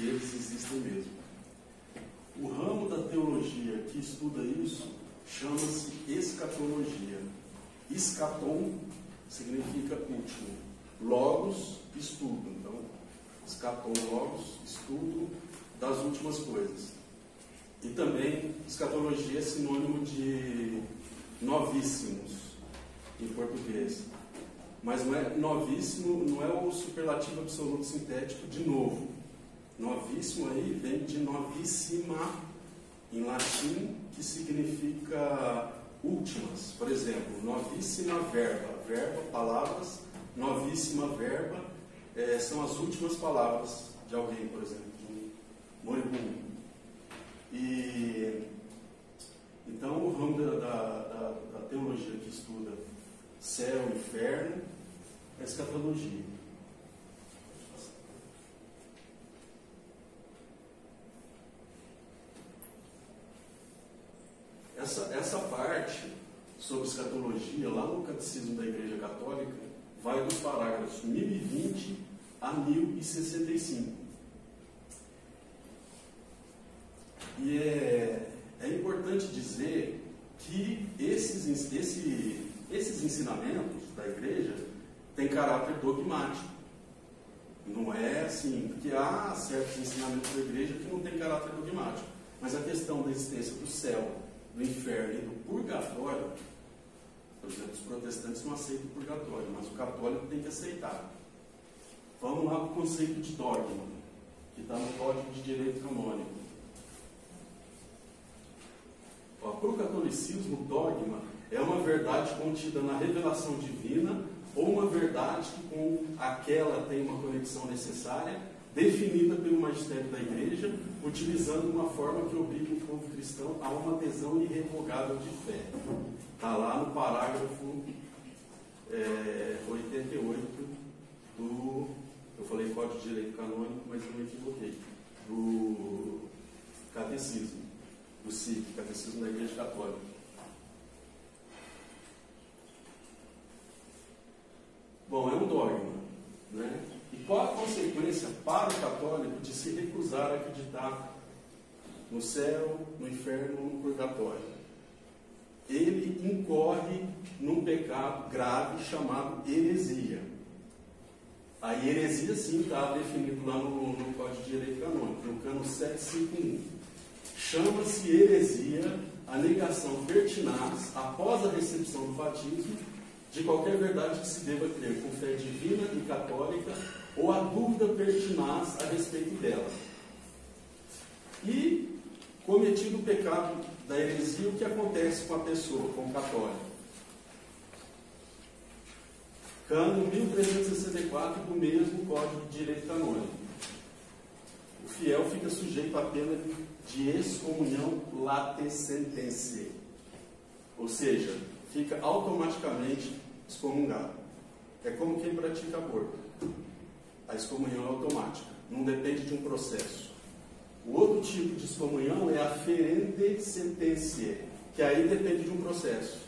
se eles existem mesmo. O ramo da teologia que estuda isso chama-se escatologia. Escatom significa último. Logos, estudo. Então, escatom, logos, estudo das últimas coisas. E também, escatologia é sinônimo de novíssimos, em português. Mas não é novíssimo, não é o superlativo absoluto sintético de novo. Novíssimo aí vem de novíssima, em latim, que significa últimas. Por exemplo, novíssima verba. Verba, palavras, novíssima verba, são as últimas palavras de alguém, por exemplo, de um moribundo. E então o ramo da teologia que estuda céu e inferno é escatologia. Essa parte sobre escatologia, lá no Catecismo da Igreja Católica, vai dos parágrafos 1020 a 1065. E é importante dizer que esses ensinamentos da Igreja têm caráter dogmático. Não é assim, porque há certos ensinamentos da Igreja que não têm caráter dogmático. Mas a questão da existência do céu, do inferno e do purgatório, por exemplo, os protestantes não aceitam o purgatório, mas o católico tem que aceitar. Vamos lá para o conceito de dogma, que está no Código de Direito Canônico. Para o catolicismo, o dogma é uma verdade contida na revelação divina ou uma verdade que com aquela tem uma conexão necessária, definida pelo magistério da Igreja, utilizando uma forma que obrigue o povo cristão a uma adesão irrevogável de fé. Está lá no parágrafo 88 do... Eu falei Código de Direito Canônico, mas eu me equivoquei. Do Catecismo, do CIC, Catecismo da Igreja Católica. Bom, é um dogma, né? E qual a consequência para o católico de se recusar a acreditar no céu, no inferno ou no purgatório? Ele incorre num pecado grave chamado heresia. A heresia, sim, está definido lá no Código de Direito Canônico, no cano 751. Chama-se heresia a negação pertinaz, após a recepção do batismo, de qualquer verdade que se deva crer com fé divina e católica, ou a dúvida pertinaz a respeito dela. E, cometido o pecado da heresia, o que acontece com a pessoa, com o católico? Cano 1364 do mesmo Código de Direito Canônico. O fiel fica sujeito à pena de excomunhão late sententia, ou seja, fica automaticamente excomungado. É como quem pratica aborto. A excomunhão é automática, não depende de um processo. O outro tipo de excomunhão é a ferende sententia, que aí depende de um processo.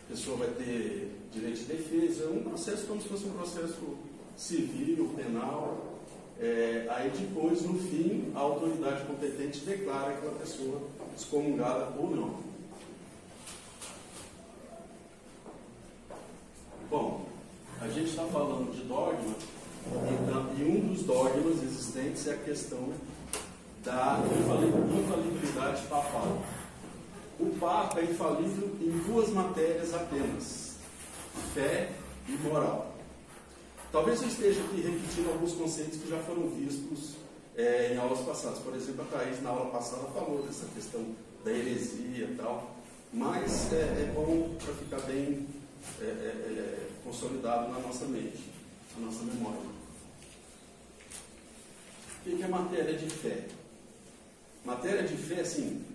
A pessoa vai ter direito de defesa, um processo como se fosse um processo civil, penal. Aí depois, no fim, a autoridade competente declara aquela pessoa excomungada ou não. Bom, a gente está falando de dogma, então, e um dos dogmas existentes é a questão da infalibilidade papal. O Papa é infalível em duas matérias apenas: fé e moral. Talvez eu esteja aqui repetindo alguns conceitos que já foram vistos em aulas passadas. Por exemplo, a Thaís, na aula passada, falou dessa questão da heresia e tal. Mas é bom para ficar bem consolidado na nossa mente, na nossa memória. O que é matéria de fé? Matéria de fé, assim,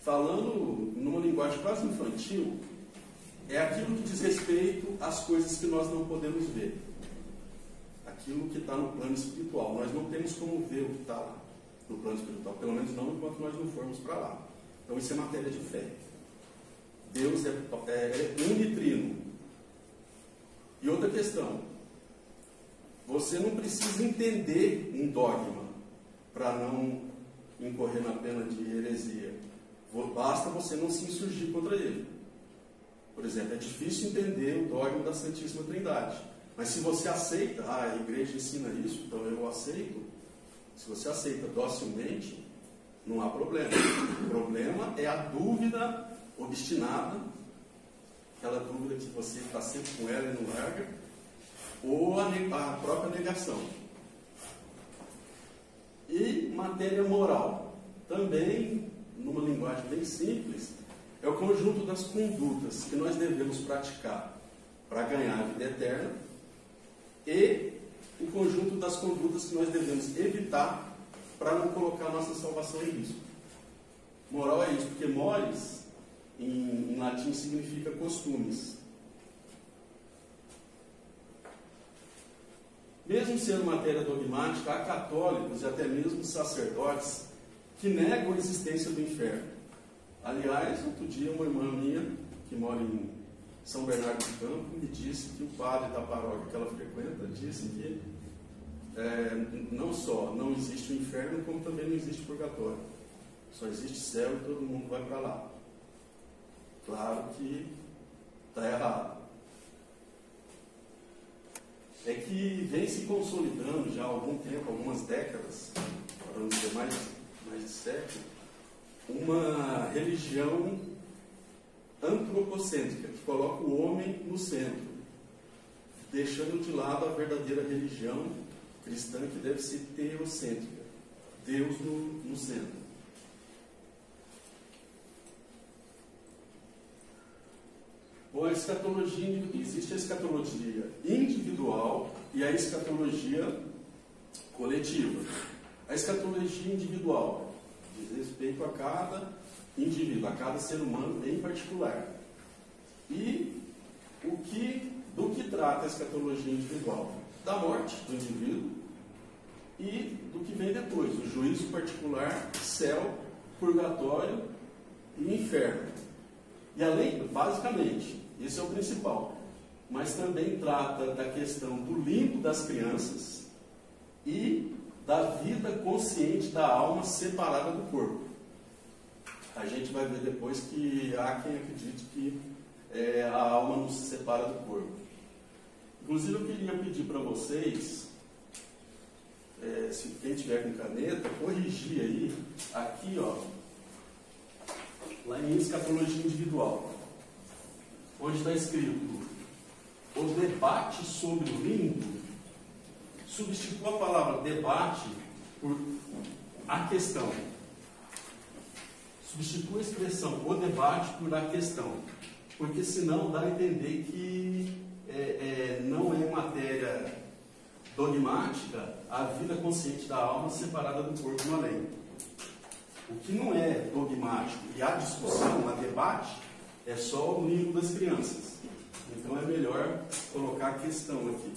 falando numa linguagem quase infantil, é aquilo que diz respeito às coisas que nós não podemos ver. Aquilo que está no plano espiritual. Nós não temos como ver o que está lá no plano espiritual, pelo menos não enquanto nós não formos para lá. Então isso é matéria de fé. Deus é unitrino. E outra questão, você não precisa entender um dogma para não incorrer na pena de heresia. Basta você não se insurgir contra ele. Por exemplo, é difícil entender o dogma da Santíssima Trindade. Mas se você aceita, a igreja ensina isso, então eu aceito. Se você aceita docilmente, não há problema. O problema é a dúvida obstinada, aquela dúvida que você está sempre com ela e não larga, ou a própria negação. E matéria moral, também, numa linguagem bem simples, é o conjunto das condutas que nós devemos praticar para ganhar a vida eterna e o conjunto das condutas que nós devemos evitar para não colocar a nossa salvação em risco. Moral é isso, porque mores em latim significa costumes. Mesmo sendo matéria dogmática, há católicos e até mesmo sacerdotes que negam a existência do inferno. Aliás, outro dia uma irmã minha, que mora em São Bernardo do Campo, me disse que o padre da paróquia que ela frequenta disse que não só não existe o inferno, como também não existe purgatório. Só existe céu e todo mundo vai para lá. Claro que está errado. É que vem se consolidando já há algum tempo, algumas décadas, para não dizer mais de século, uma religião antropocêntrica, que coloca o homem no centro, deixando de lado a verdadeira religião cristã, que deve ser teocêntrica, Deus no centro. Bom, a escatologia, existe a escatologia individual e a escatologia coletiva. A escatologia individual diz respeito a cada indivíduo, a cada ser humano em particular. E do que trata a escatologia individual? Da morte do indivíduo e do que vem depois, o juízo particular, céu, purgatório e inferno. E além, basicamente, esse é o principal, mas também trata da questão do limbo das crianças e da vida consciente da alma separada do corpo. A gente vai ver depois que há quem acredite que a alma não se separa do corpo. Inclusive, eu queria pedir para vocês, se quem tiver com caneta, corrigir aí, aqui, ó, lá em escatologia individual, onde está escrito o debate sobre o limbo, substitua a palavra debate por a questão. Substitua a expressão o debate por a questão, porque senão dá a entender que não é matéria dogmática a vida consciente da alma separada do corpo no além. O que não é dogmático e há discussão, há debate, é só o limbo das crianças. Então é melhor colocar a questão aqui.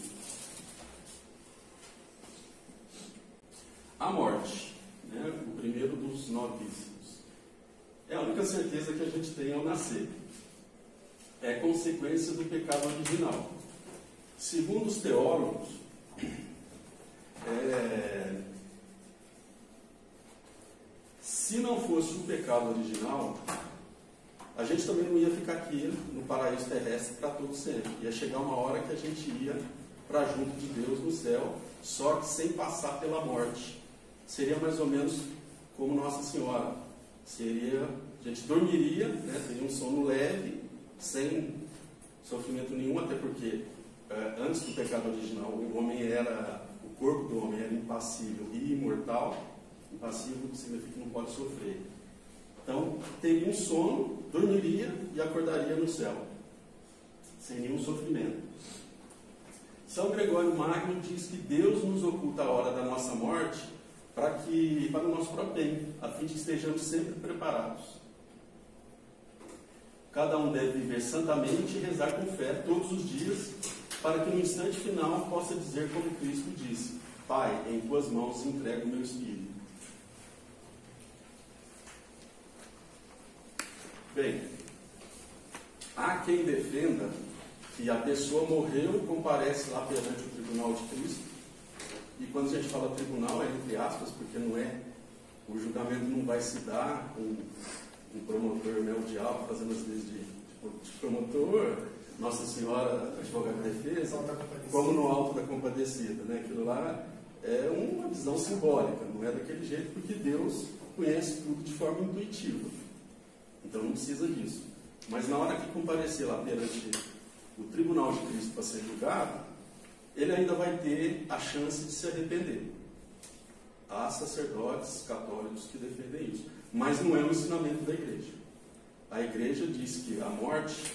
A morte, né? O primeiro dos novíssimos. É a única certeza que a gente tem ao nascer. É consequência do pecado original. Segundo os teólogos, se não fosse o pecado original, a gente também não ia ficar aqui no paraíso terrestre para todo sempre. Ia chegar uma hora que a gente ia para junto de Deus no céu, só que sem passar pela morte. Seria mais ou menos como Nossa Senhora. A gente dormiria, né, teria um sono leve, sem sofrimento nenhum, até porque antes do pecado original o corpo do homem era impassível e imortal. Impassível significa que não pode sofrer. Então, teria um sono, dormiria e acordaria no céu, sem nenhum sofrimento. São Gregório Magno diz que Deus nos oculta a hora da nossa morte para o nosso próprio bem, a fim de que estejamos sempre preparados. Cada um deve viver santamente e rezar com fé todos os dias, para que no instante final possa dizer como Cristo disse: Pai, em tuas mãos entrego o meu espírito. Bem, há quem defenda que a pessoa morreu e comparece lá perante o tribunal de Cristo E quando a gente fala tribunal, é entre aspas, porque não é, o julgamento não vai se dar com um promotor, né, o diabo fazendo as leis de promotor, Nossa Senhora, advogado de defesa, como no Alto da Compadecida, né? Aquilo lá é uma visão simbólica, não é daquele jeito, porque Deus conhece tudo de forma intuitiva. Então não precisa disso. Mas na hora que comparecer lá perante o tribunal de Cristo para ser julgado, ele ainda vai ter a chance de se arrepender. Há sacerdotes católicos que defendem isso. Mas não é o ensinamento da igreja. A igreja diz que a morte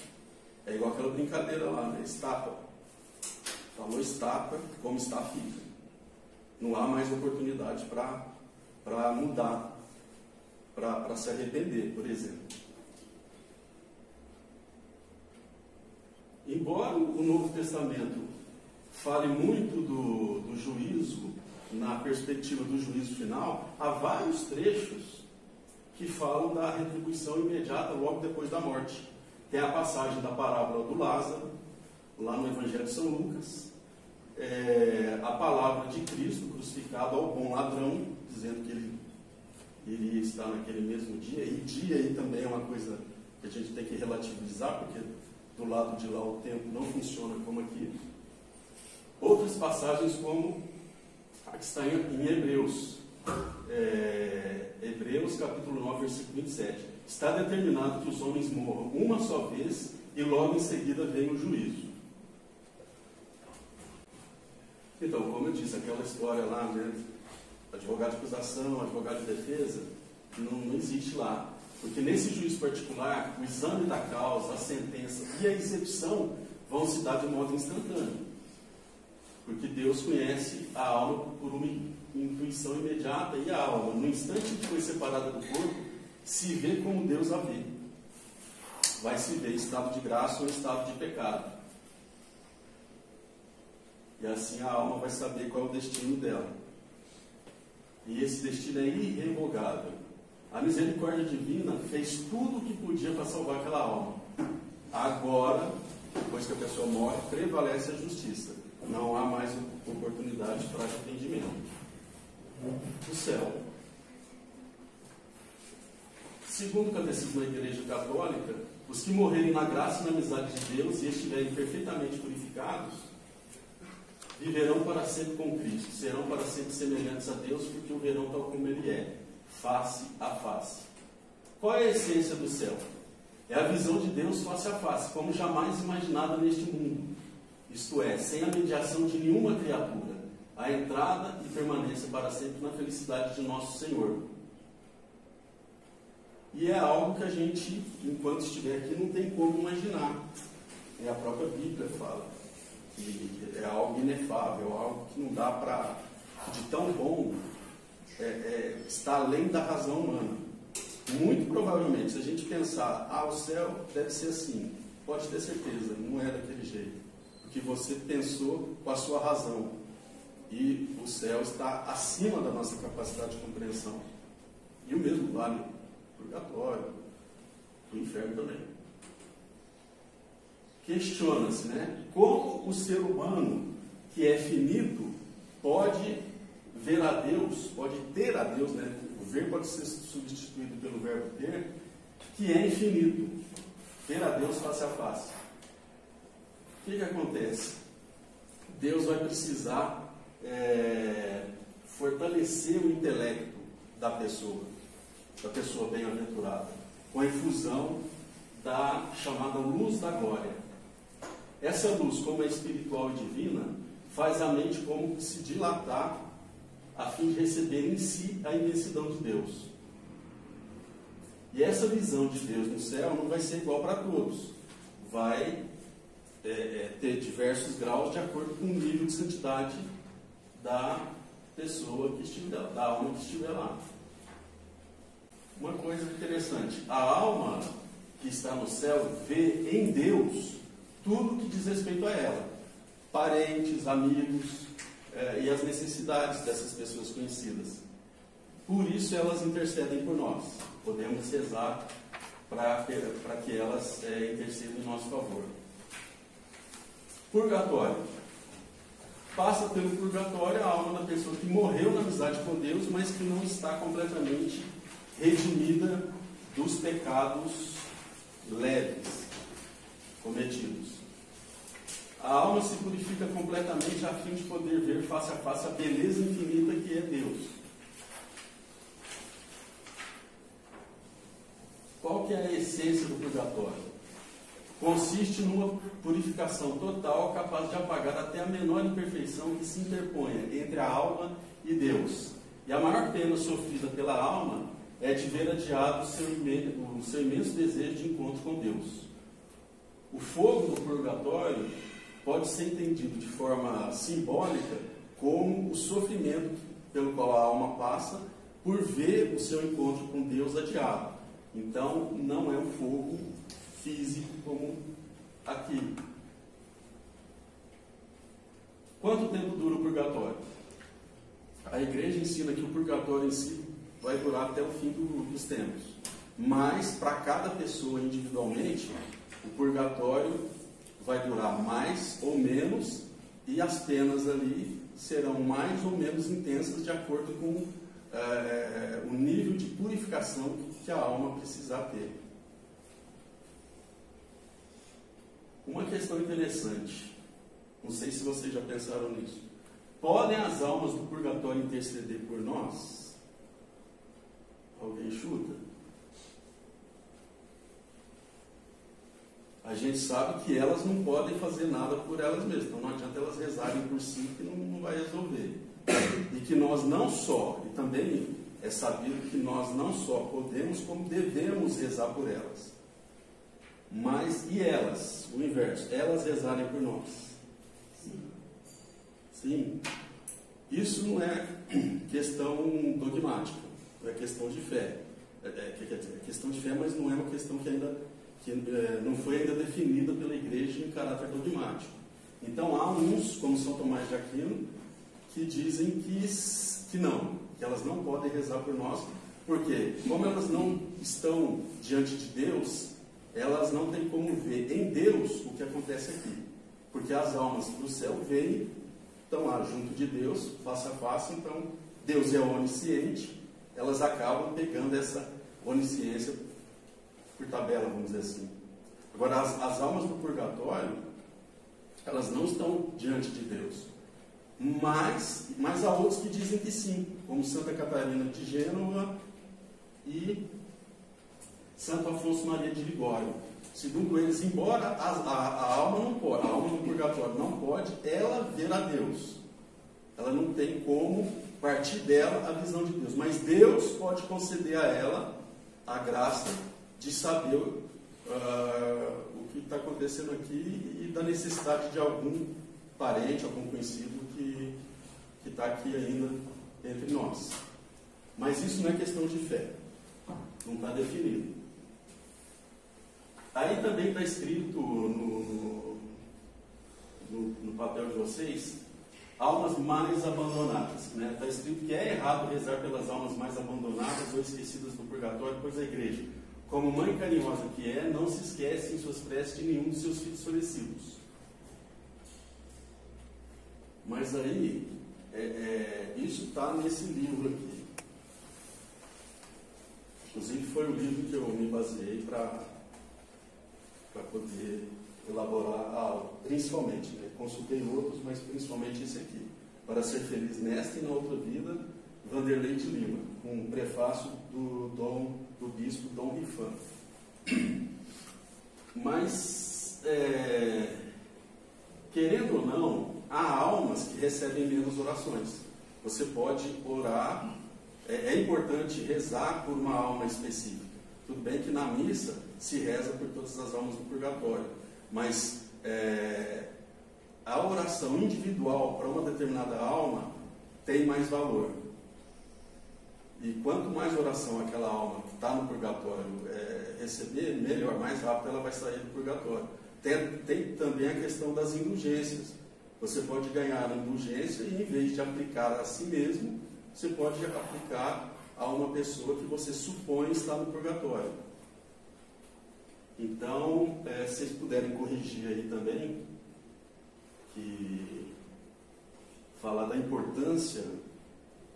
é igual aquela brincadeira lá, né? Estátua. Falou estátua, como está fica. Não há mais oportunidade para mudar, para se arrepender, por exemplo. Embora o Novo Testamento fale muito do juízo, na perspectiva do juízo final, há vários trechos que falam da retribuição imediata logo depois da morte. Tem a passagem da parábola do Lázaro, lá no Evangelho de São Lucas, a palavra de Cristo crucificado ao bom ladrão, dizendo que ele iria estar naquele mesmo dia, e dia aí também é uma coisa que a gente tem que relativizar, porque do lado de lá o tempo não funciona como aqui. Outras passagens como a que está em Hebreus, Hebreus capítulo 9, versículo 27. Está determinado que os homens morram uma só vez e logo em seguida vem o juízo. Então, como eu disse, aquela história lá, né, advogado de acusação, advogado de defesa, não existe lá. Porque nesse juízo particular, o exame da causa, a sentença e a execução vão se dar de modo instantâneo. Porque Deus conhece a alma por uma intuição imediata, e a alma, no instante que foi separada do corpo, se vê como Deus a vê. Vai se ver em estado de graça ou em estado de pecado. E assim a alma vai saber qual é o destino dela. E esse destino é irrevogável. A misericórdia divina fez tudo o que podia para salvar aquela alma. Agora, depois que a pessoa morre, prevalece a justiça. Não há mais oportunidade para arrependimento. O céu. Segundo o Catecismo da Igreja Católica, os que morrerem na graça e na amizade de Deus e estiverem perfeitamente purificados, viverão para sempre com Cristo, serão para sempre semelhantes a Deus, porque o verão tal como Ele é, face a face. Qual é a essência do céu? É a visão de Deus face a face, como jamais imaginada neste mundo. Isto é, sem a mediação de nenhuma criatura, a entrada e permanência para sempre na felicidade de nosso Senhor. E é algo que a gente, enquanto estiver aqui, não tem como imaginar. A própria Bíblia fala que é algo inefável, algo que não dá para, de tão bom, está além da razão humana. Muito provavelmente, se a gente pensar, o céu deve ser assim, pode ter certeza, não é daquele jeito. Porque você pensou com a sua razão. E o céu está acima da nossa capacidade de compreensão. E o mesmo vale para o purgatório, para o inferno também. Questiona-se, né? Como o ser humano, que é finito, pode ver a Deus, pode ter a Deus, né? O verbo pode ser substituído pelo verbo ter, que é infinito. Ver a Deus face a face. O que acontece? Deus vai precisar fortalecer o intelecto da pessoa bem-aventurada, com a infusão da chamada luz da glória. Essa luz, como é espiritual e divina, faz a mente como se dilatar a fim de receber em si a imensidão de Deus. E essa visão de Deus no céu não vai ser igual para todos. Vai ter diversos graus de acordo com o nível de santidade da pessoa que estiver, da alma que estiver lá. Uma coisa interessante, a alma que está no céu vê em Deus tudo que diz respeito a ela, parentes, amigos e as necessidades dessas pessoas conhecidas. Por isso elas intercedem por nós. Podemos rezar para que elas intercedam em nosso favor. Purgatório. passa pelo purgatório a alma da pessoa que morreu na amizade com Deus, mas que não está completamente redimida dos pecados leves cometidos. A alma se purifica completamente a fim de poder ver face a face a beleza infinita que é Deus. Qual que é a essência do purgatório? Consiste numa purificação total capaz de apagar até a menor imperfeição que se interponha entre a alma e Deus. E a maior pena sofrida pela alma é de ver adiado o seu imenso desejo de encontro com Deus. O fogo do purgatório pode ser entendido de forma simbólica como o sofrimento pelo qual a alma passa por ver o seu encontro com Deus adiado. Então, não é um fogo físico como aqui. Quanto tempo dura o purgatório? A igreja ensina que o purgatório em si vai durar até o fim dos tempos. Mas, para cada pessoa individualmente, o purgatório vai durar mais ou menos, e as penas ali serão mais ou menos intensas de acordo com o nível de purificação que a alma precisar ter. Uma questão interessante, não sei se vocês já pensaram nisso. Podem as almas do purgatório interceder por nós? Alguém chuta? A gente sabe que elas não podem fazer nada por elas mesmas, então não adianta elas rezarem por si, que não vai resolver. E que nós não só, e também é sabido que nós não só podemos, como devemos rezar por elas. Mas, e elas? O inverso, elas rezarem por nós? Sim. Isso não é questão dogmática, não é questão de fé. É questão de fé, mas não é uma questão que não foi ainda definida pela igreja em caráter dogmático. Então há uns, como São Tomás de Aquino, que dizem que não, que elas não podem rezar por nós, porque como elas não estão diante de Deus, elas não têm como ver em Deus o que acontece aqui. Porque as almas do céu vêm, estão lá junto de Deus, face a face, então Deus é onisciente, elas acabam pegando essa onisciência por tabela, vamos dizer assim. Agora, as almas do purgatório, elas não estão diante de Deus. Mas há outros que dizem que sim, como Santa Catarina de Gênova e Santo Afonso Maria de Ligório. Segundo eles, embora a alma não pode, a alma do purgatório não pode, ela ver a Deus. Ela não tem como partir dela a visão de Deus. Mas Deus pode conceder a ela a graça de saber o que está acontecendo aqui e da necessidade de algum parente, algum conhecido que está aqui ainda entre nós. Mas isso não é questão de fé. Não está definido. Aí também está escrito no papel de vocês, almas mais abandonadas. Está escrito que é errado rezar pelas almas mais abandonadas ou esquecidas do purgatório, pois a igreja, como mãe carinhosa que é, não se esquece em suas preces de nenhum dos seus filhos falecidos. Mas aí, isso está nesse livro aqui. Inclusive foi o livro que eu me baseei para poder elaborar a aula. Principalmente, consultei outros, mas principalmente esse aqui. Para ser feliz nesta e na outra vida, Vanderlei de Lima, com um prefácio do bispo Dom Rifan. Mas, querendo ou não, há almas que recebem menos orações. Você pode orar, é importante rezar por uma alma específica. Tudo bem que na missa se reza por todas as almas do purgatório, mas a oração individual para uma determinada alma tem mais valor. E quanto mais oração aquela alma que está no purgatório receber, melhor, mais rápido ela vai sair do purgatório. Tem também a questão das indulgências. Você pode ganhar a indulgência e, em vez de aplicar a si mesmo, você pode aplicar a uma pessoa que você supõe estar no purgatório. Então, se vocês puderem corrigir aí também, que falar da importância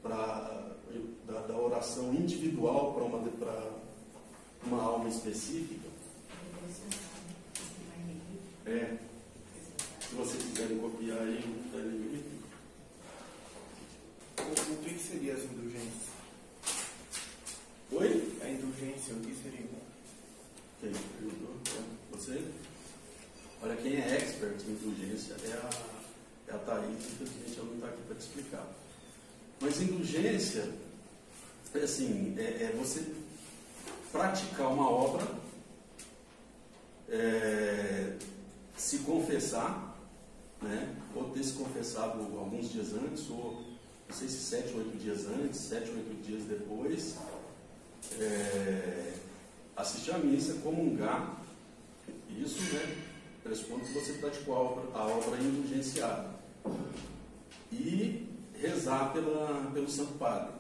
da oração individual para uma alma específica. Se vocês quiserem copiar aí o livro. O que seria as indulgências? Oi? A indulgência, o que seria? Quem perguntou? Você? Olha, quem é expert em indulgência é a Thaís, infelizmente ela não está aqui para te explicar. Mas indulgência é você praticar uma obra, se confessar, né? Ou ter se confessado alguns dias antes, ou não sei se 7 ou 8 dias antes, 7 ou 8 dias depois, assistir a missa, comungar, isso, né? Pressupondo que você praticou a obra indulgenciada. E rezar pelo Santo Padre.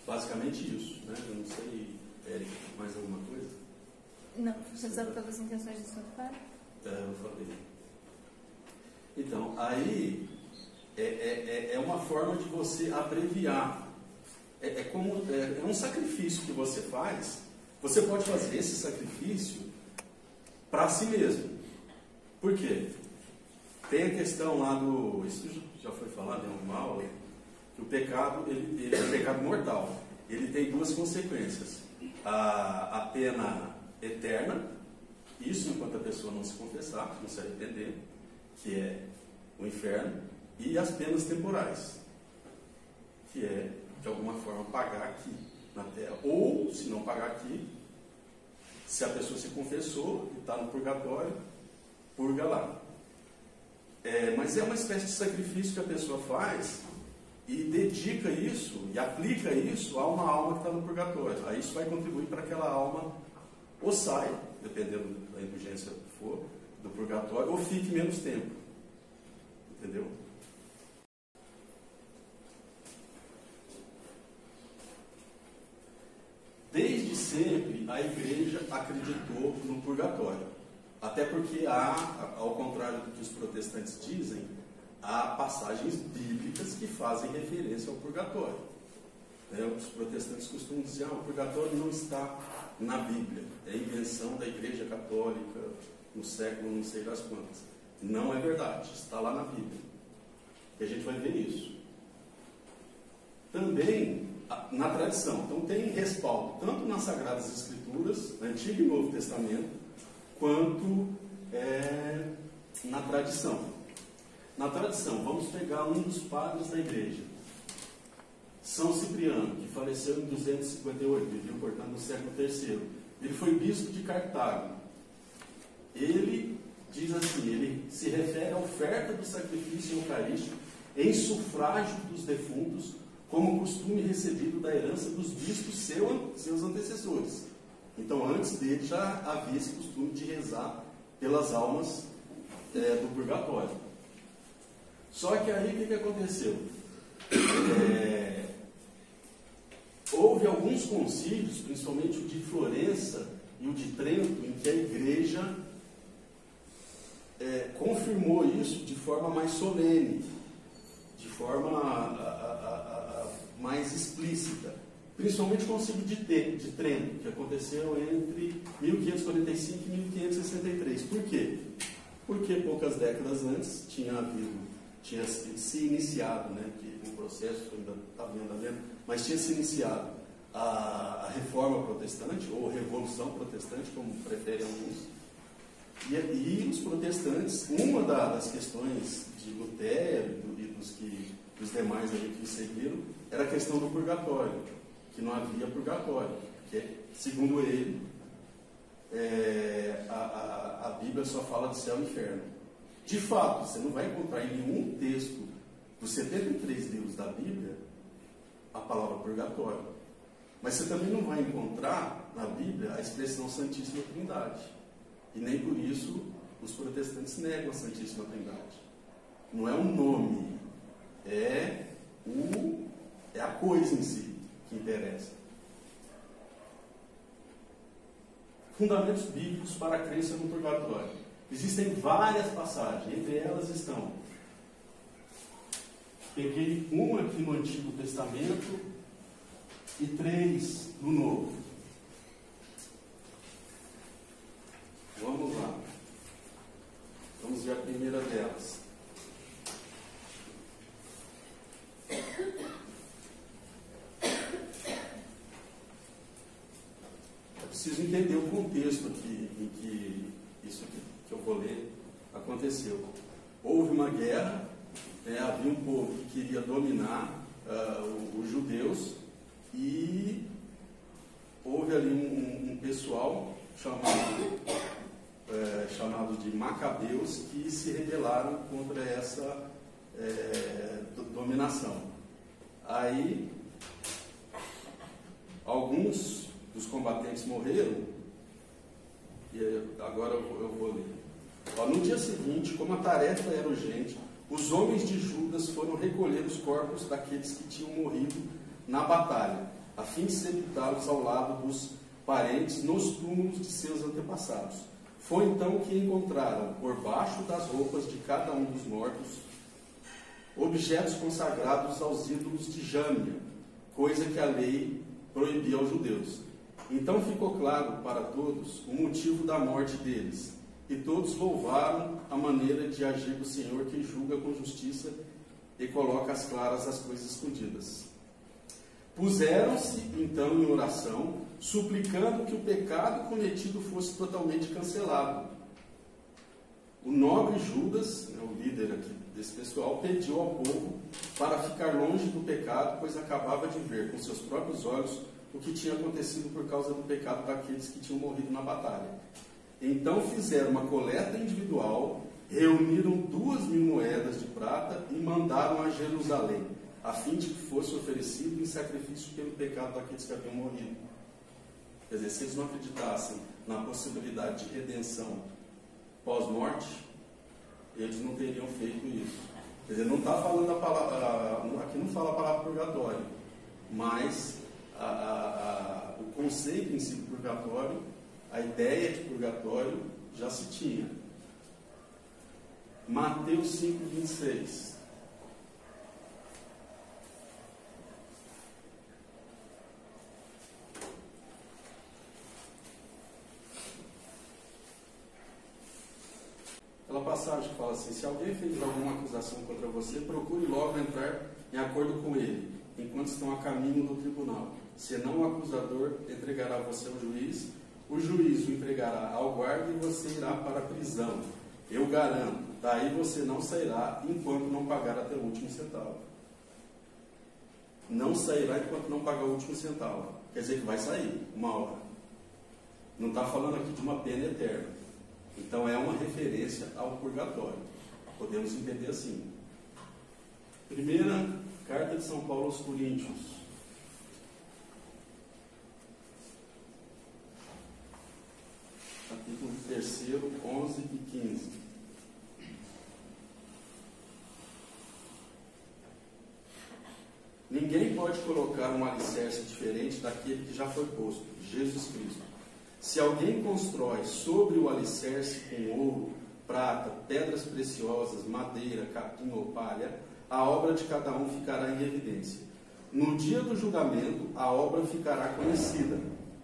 Basicamente isso, né? Eu não sei, Érica, mais alguma coisa? Não, rezar pelas intenções do Santo Padre? Eu falei. Então, aí é uma forma de você abreviar. É um sacrifício que você faz. Você pode fazer esse sacrifício para si mesmo. Por quê? Tem a questão lá do... Isso já foi falado em alguma aula, que o pecado, ele é um pecado mortal. Ele tem duas consequências. A pena eterna, isso enquanto a pessoa não se confessar, não se arrepender, que é o inferno, e as penas temporais, que é, de alguma forma, pagar aqui na terra. Ou, se não pagar aqui, se a pessoa se confessou e está no purgatório, purga lá. Mas é uma espécie de sacrifício que a pessoa faz e dedica isso, e aplica isso a uma alma que está no purgatório. Aí isso vai contribuir para aquela alma ou saia, dependendo da indulgência que for, do purgatório, ou fique menos tempo. Entendeu? Desde sempre a igreja acreditou no purgatório. Até porque há, ao contrário do que os protestantes dizem, há passagens bíblicas que fazem referência ao purgatório. Os protestantes costumam dizer que o purgatório não está na Bíblia, é invenção da Igreja Católica no século não sei das quantas. Não é verdade, está lá na Bíblia. E a gente vai ver isso. Também na tradição. Então tem respaldo, tanto nas Sagradas Escrituras, no Antigo e Novo Testamento, quanto na tradição. Na tradição, vamos pegar um dos padres da igreja, São Cipriano, que faleceu em 258, viveu, portanto, no século III. Ele foi bispo de Cartago. Ele diz assim, ele se refere à oferta do sacrifício eucarístico em sufrágio dos defuntos, como costume recebido da herança dos bispos seus antecessores. Então, antes dele já havia esse costume de rezar pelas almas do purgatório. Só que aí o que aconteceu? Houve alguns concílios, principalmente o de Florença e o de Trento, em que a igreja confirmou isso de forma mais solene, de forma mais explícita. Principalmente o concílio de Trento, que aconteceu entre 1545 e 1563. Por quê? Porque poucas décadas antes tinha se iniciado, né, que o processo ainda estava em andamento, mas tinha se iniciado a reforma protestante, ou revolução protestante, como preferem alguns. E os protestantes, uma das questões de Lutero e dos demais ali que seguiram, era a questão do purgatório, que não havia purgatório, porque, segundo ele, a Bíblia só fala de céu e inferno. De fato, você não vai encontrar em nenhum texto dos 73 livros da Bíblia a palavra purgatório. Mas você também não vai encontrar na Bíblia a expressão Santíssima Trindade. E nem por isso os protestantes negam a Santíssima Trindade. Não é um nome, é a coisa em si que interessa. Fundamentos bíblicos para a crença no purgatório. Existem várias passagens, entre elas estão Peguei uma aqui no Antigo Testamento e 3 no Novo. Vamos lá. Vamos ver a primeira delas. Eu preciso entender o contexto aqui em que isso aqui que eu vou ler aconteceu. Houve uma guerra, havia um povo que queria dominar os judeus e houve ali um pessoal chamado de Macabeus que se rebelaram contra essa dominação. Aí alguns dos combatentes morreram e agora eu vou ler. No dia seguinte, como a tarefa era urgente, os homens de Judas foram recolher os corpos daqueles que tinham morrido na batalha, a fim de sepultá-los ao lado dos parentes nos túmulos de seus antepassados. Foi então que encontraram, por baixo das roupas de cada um dos mortos, objetos consagrados aos ídolos de Jâmia, coisa que a lei proibia aos judeus. Então ficou claro para todos o motivo da morte deles, e todos louvaram a maneira de agir do Senhor, que julga com justiça e coloca às claras as coisas escondidas. Puseram-se então em oração, suplicando que o pecado cometido fosse totalmente cancelado. O nobre Judas, o líder aqui desse pessoal, pediu ao povo para ficar longe do pecado, pois acabava de ver com seus próprios olhos o que tinha acontecido por causa do pecado daqueles que tinham morrido na batalha. Então fizeram uma coleta individual, reuniram 2.000 moedas de prata e mandaram a Jerusalém, a fim de que fosse oferecido em sacrifício pelo pecado daqueles que haviam morrido. Quer dizer, se eles não acreditassem na possibilidade de redenção pós-morte, eles não teriam feito isso. Quer dizer, não está falando a palavra, aqui não fala a palavra purgatório, mas o conceito em si do purgatório, a ideia de purgatório já se tinha. Mateus 5:26. Aquela passagem que fala assim: se alguém fez alguma acusação contra você, procure logo entrar em acordo com ele, enquanto estão a caminho do tribunal. Senão o acusador entregará você ao juiz, o juiz o entregará ao guarda e você irá para a prisão. Eu garanto, daí você não sairá enquanto não pagar até o último centavo. Não sairá enquanto não pagar o último centavo. Quer dizer que vai sair, uma hora. Não está falando aqui de uma pena eterna. Então é uma referência ao purgatório. Podemos entender assim. Primeira carta de São Paulo aos Coríntios. Capítulo 3, 11 e 15. Ninguém pode colocar um alicerce diferente daquele que já foi posto, Jesus Cristo. Se alguém constrói sobre o alicerce com ouro, prata, pedras preciosas, madeira, capim ou palha, a obra de cada um ficará em evidência. No dia do julgamento, a obra ficará conhecida,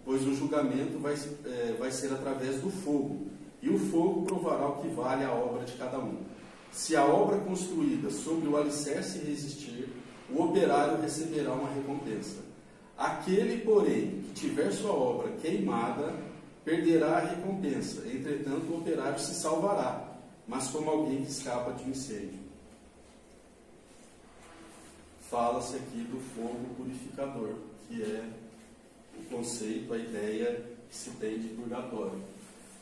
pois o julgamento vai ser através do fogo, e o fogo provará o que vale a obra de cada um. Se a obra construída sobre o alicerce resistir, o operário receberá uma recompensa. Aquele, porém, que tiver sua obra queimada, perderá a recompensa. Entretanto, o operário se salvará, mas como alguém que escapa de um incêndio. Fala-se aqui do fogo purificador, que é o conceito, a ideia que se tem de purgatório.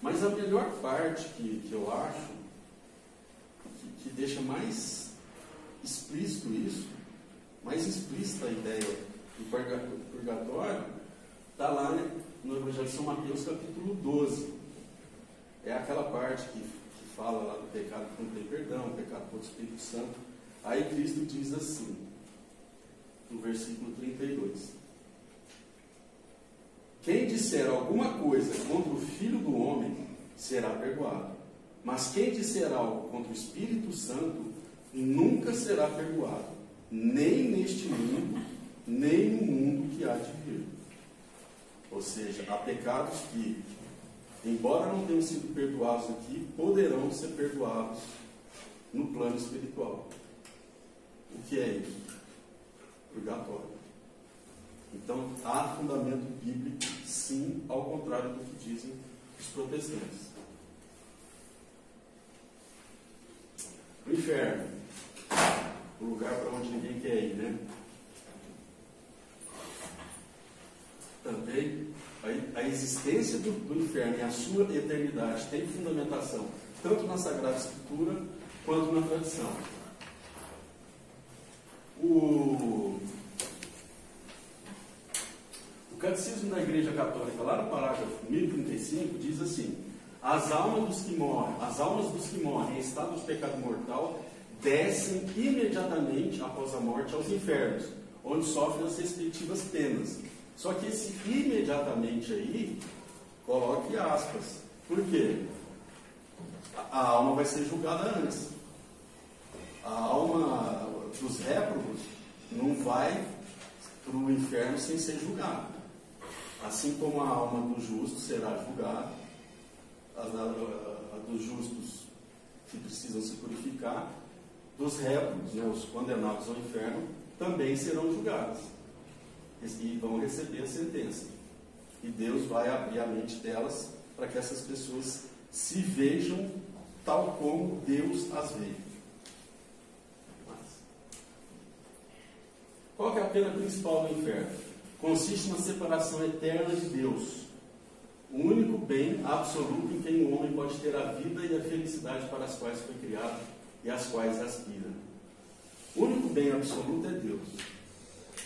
Mas a melhor parte que eu acho, que deixa mais explícito isso, mais explícita a ideia do purgatório, está lá no Evangelho de São Mateus, capítulo 12. É aquela parte que fala lá do pecado que não tem perdão, o pecado contra o Espírito Santo. Aí Cristo diz assim, no versículo 32. Quem disser alguma coisa contra o Filho do Homem será perdoado. Mas quem disser algo contra o Espírito Santo nunca será perdoado. nem neste mundo, nem no mundo que há de vir. Ou seja, há pecados que, embora não tenham sido perdoados aqui, poderão ser perdoados no plano espiritual. O que é isso? Purgatório. Então, há fundamento bíblico, sim, ao contrário do que dizem os protestantes. O inferno, o lugar para onde ninguém quer ir, né? Também, a existência do inferno e a sua eternidade tem fundamentação tanto na Sagrada Escritura quanto na tradição. O Catecismo da Igreja Católica, lá no parágrafo 1035, diz assim: as almas dos que morrem em estado de pecado mortal descem imediatamente após a morte aos infernos, onde sofrem as respectivas penas. Só que esse imediatamente aí, coloque aspas. Por quê? A alma vai ser julgada antes. A alma dos réprobos não vai para o inferno sem ser julgada. Assim como a alma do justo será julgada, a dos justos que precisam se purificar, dos réprobos, né, os condenados ao inferno, também serão julgados e vão receber a sentença. E Deus vai abrir a mente delas para que essas pessoas se vejam tal como Deus as vê. Qual que é a pena principal do inferno? Consiste na separação eterna de Deus, o único bem absoluto em quem o homem pode ter a vida e a felicidade para as quais foi criado e às quais aspira. O único bem absoluto é Deus.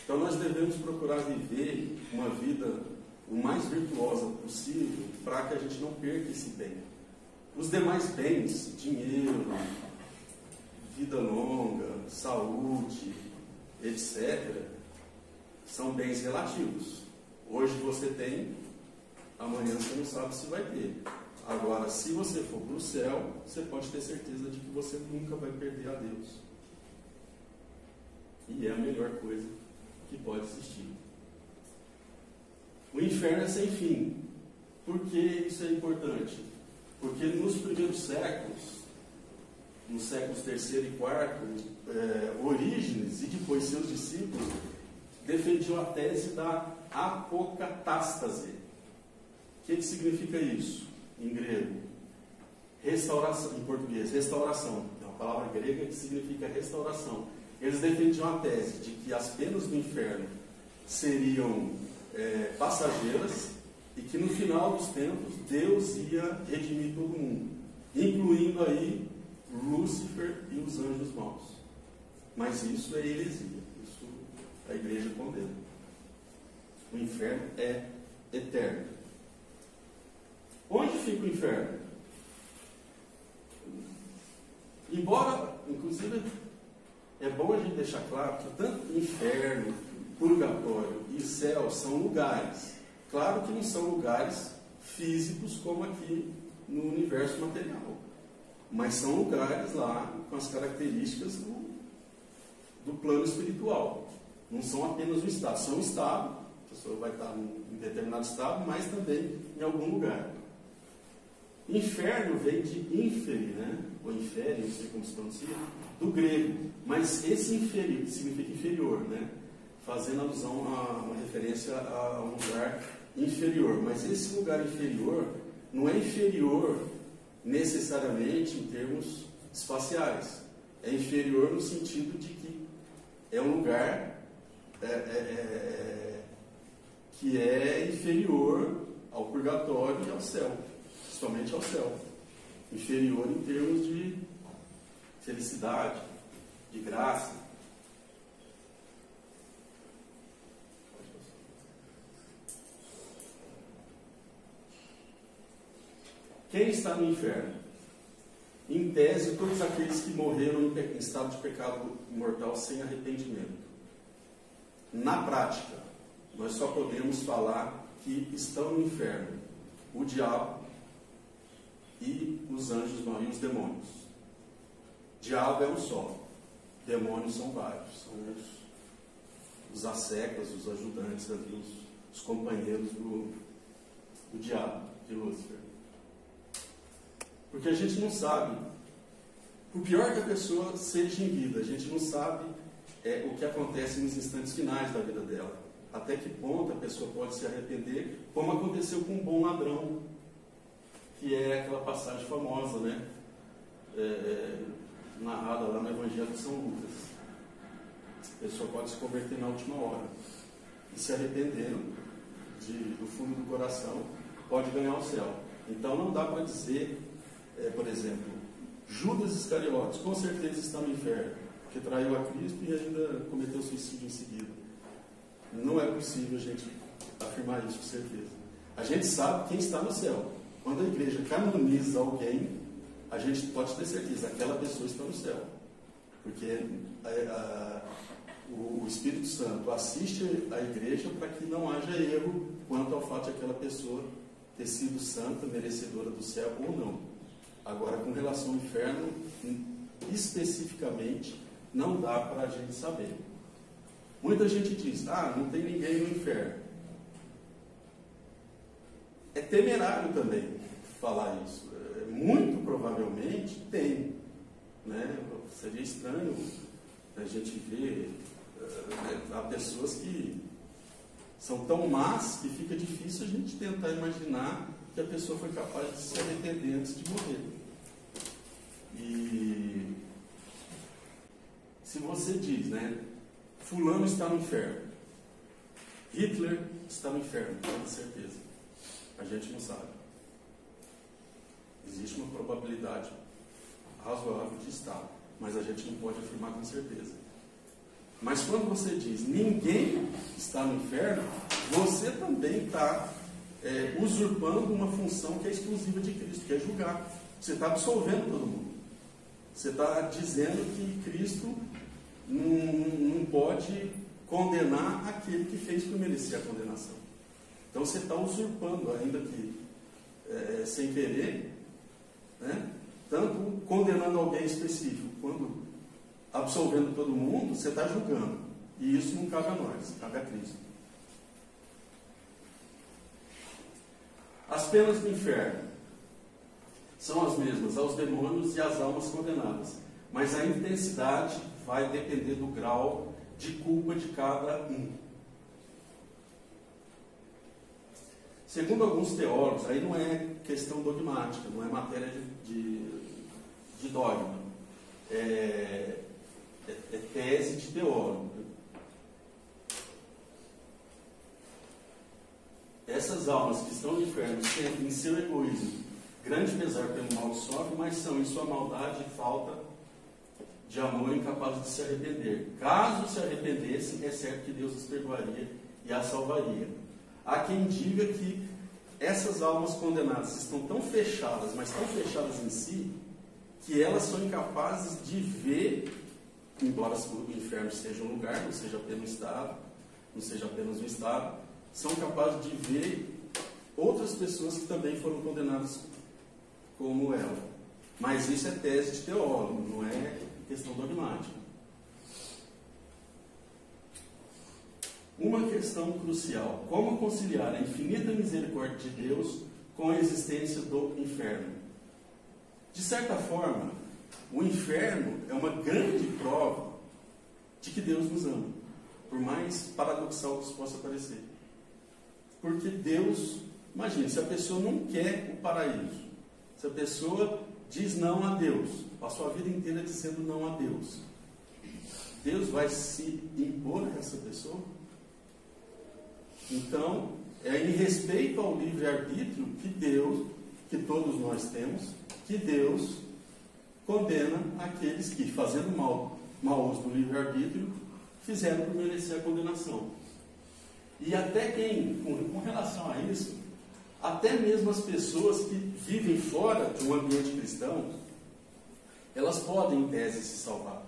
Então nós devemos procurar viver uma vida o mais virtuosa possível para que a gente não perca esse bem. Os demais bens, dinheiro, vida longa, saúde, etc., são bens relativos. Hoje você tem, amanhã você não sabe se vai ter. Agora, se você for para o céu, você pode ter certeza de que você nunca vai perder a Deus. E é a melhor coisa que pode existir. O inferno é sem fim. Por que isso é importante? Porque nos primeiros séculos, nos séculos III e IV, Orígenes e depois seus discípulos defendiam a tese da apocatástase. O que significa isso em grego? Restauração, em português, restauração. É uma palavra grega que significa restauração. Eles defendiam a tese de que as penas do inferno seriam passageiras e que no final dos tempos Deus ia redimir todo mundo, incluindo aí Lúcifer e os anjos maus. Mas isso é heresia. Isso a igreja condena. O inferno é eterno. Onde fica o inferno? Embora, inclusive, é bom a gente deixar claro que tanto inferno, purgatório e céu são lugares. Claro que não são lugares físicos como aqui no universo material, mas são lugares lá com as características do plano espiritual. Não são apenas um estado, são um estado, a pessoa vai estar em determinado estado, mas também em algum lugar. Inferno vem de inferi, né? Ou inferi, não sei como se pronuncia, do grego. Mas esse inferi significa inferior, né? Fazendo alusão a uma referência a um lugar inferior. Mas esse lugar inferior não é inferior necessariamente em termos espaciais. É inferior no sentido de que é um lugar que é inferior ao purgatório e ao céu. Somente ao céu. Inferior em termos de felicidade, de graça. Quem está no inferno? Em tese, todos aqueles que morreram em estado de pecado mortal sem arrependimento. Na prática, nós só podemos falar que estão no inferno o diabo e os anjos maus e os demônios. Diabo é um só. Demônios são vários, são os assecas, os ajudantes ali, os companheiros do diabo, de Lúcifer. Porque a gente não sabe, por pior que a pessoa seja em vida, a gente não sabe o que acontece nos instantes finais da vida dela. Até que ponto a pessoa pode se arrepender, como aconteceu com um bom ladrão, que é aquela passagem famosa, né? Narrada lá no Evangelho de São Lucas. A pessoa pode se converter na última hora e se arrependendo do fundo do coração, pode ganhar o céu. Então não dá para dizer, por exemplo, Judas Iscariotes com certeza está no inferno, porque traiu a Cristo e ainda cometeu suicídio em seguida. Não é possível a gente afirmar isso com certeza. A gente sabe quem está no céu. Quando a igreja canoniza alguém, a gente pode ter certeza, aquela pessoa está no céu. Porque o Espírito Santo assiste a igreja para que não haja erro quanto ao fato de aquela pessoa ter sido santa, merecedora do céu ou não. Agora, com relação ao inferno, especificamente, não dá para a gente saber. Muita gente diz, não tem ninguém no inferno. É temerário também falar isso. Muito provavelmente tem. Né? Seria estranho a gente ver há pessoas que são tão más que fica difícil a gente tentar imaginar que a pessoa foi capaz de se arrepender antes de morrer. E se você diz, né, fulano está no inferno, Hitler está no inferno, com certeza. A gente não sabe. Existe uma probabilidade razoável de estar, mas a gente não pode afirmar com certeza. Mas quando você diz ninguém está no inferno, você também está usurpando uma função que é exclusiva de Cristo, que é julgar. Você está absolvendo todo mundo. Você está dizendo que Cristo não pode condenar aquele que fez por merecer a condenação. Então você está usurpando, ainda que sem querer, né? Tanto condenando alguém específico, quando absolvendo todo mundo, você está julgando. E isso não cabe a nós, cabe a Cristo. As penas do inferno são as mesmas aos demônios e às almas condenadas, mas a intensidade vai depender do grau de culpa de cada um. Segundo alguns teólogos, aí não é questão dogmática, não é matéria de dogma, é tese de teólogo. Essas almas que estão no inferno sentem em seu egoísmo grande pesar pelo mal que sofrem, mas são em sua maldade e falta de amor incapazes de se arrepender. Caso se arrependessem, é certo que Deus as perdoaria e as salvaria. Há quem diga que essas almas condenadas estão tão fechadas, mas tão fechadas em si, que elas são incapazes de ver, embora o inferno seja um lugar, não seja apenas um estado, são capazes de ver outras pessoas que também foram condenadas como ela. Mas isso é tese de teólogo, não é questão dogmática. Uma questão crucial: como conciliar a infinita misericórdia de Deus com a existência do inferno? De certa forma, o inferno é uma grande prova de que Deus nos ama, por mais paradoxal que isso possa parecer. Porque Deus, imagine, se a pessoa não quer o paraíso, se a pessoa diz não a Deus, passou a vida inteira dizendo não a Deus, Deus vai se impor a essa pessoa? Então, é em respeito ao livre-arbítrio que todos nós temos, que Deus condena aqueles que, fazendo mau uso do livre-arbítrio, fizeram por merecer a condenação. E até com relação a isso, até mesmo as pessoas que vivem fora de um ambiente cristão, elas podem, em tese, se salvar,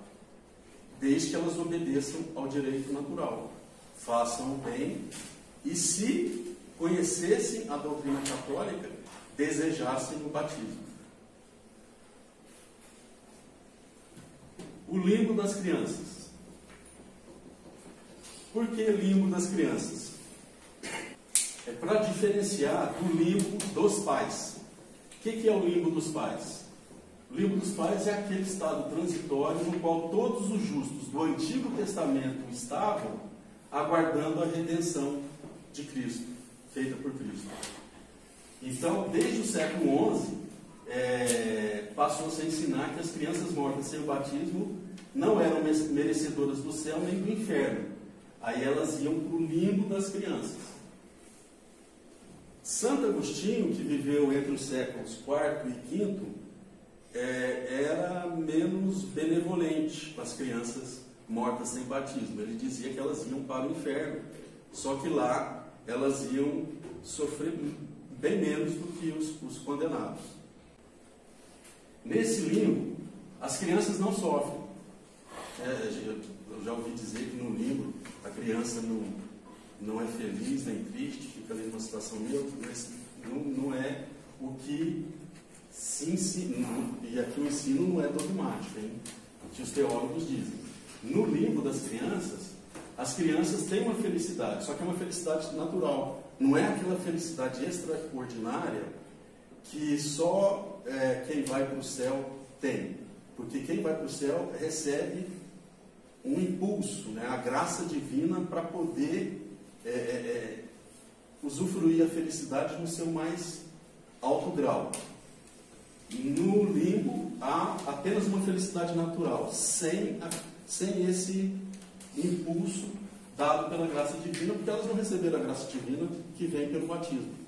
desde que elas obedeçam ao direito natural, façam o bem e, se conhecessem a doutrina católica, desejassem o batismo. O limbo das crianças. Por que limbo das crianças? É para diferenciar do limbo dos pais. O que é o limbo dos pais? O limbo dos pais é aquele estado transitório no qual todos os justos do Antigo Testamento estavam aguardando a redenção de Cristo, feita por Cristo. Então, desde o século XI, passou-se a ensinar que as crianças mortas sem o batismo não eram merecedoras do céu nem do inferno. Aí elas iam para o limbo das crianças. Santo Agostinho, que viveu entre os séculos IV e V, era menos benevolente com as crianças mortas sem batismo. Ele dizia que elas iam para o inferno, só que lá elas iam sofrer bem menos do que os condenados. Nesse limbo, as crianças não sofrem. Eu já ouvi dizer que no limbo a criança não é feliz nem triste, fica ali numa situação neutra, mas não é o que se ensina. E aqui o ensino não é dogmático, hein? Que os teólogos dizem. No limbo das crianças, as crianças têm uma felicidade, só que é uma felicidade natural. Não é aquela felicidade extraordinária que só quem vai para o céu tem. Porque quem vai para o céu recebe um impulso, né, a graça divina para poder usufruir a felicidade no seu mais alto grau. No limbo há apenas uma felicidade natural, sem esse impulso dado pela graça divina, porque elas não receberam a graça divina que vem pelo batismo.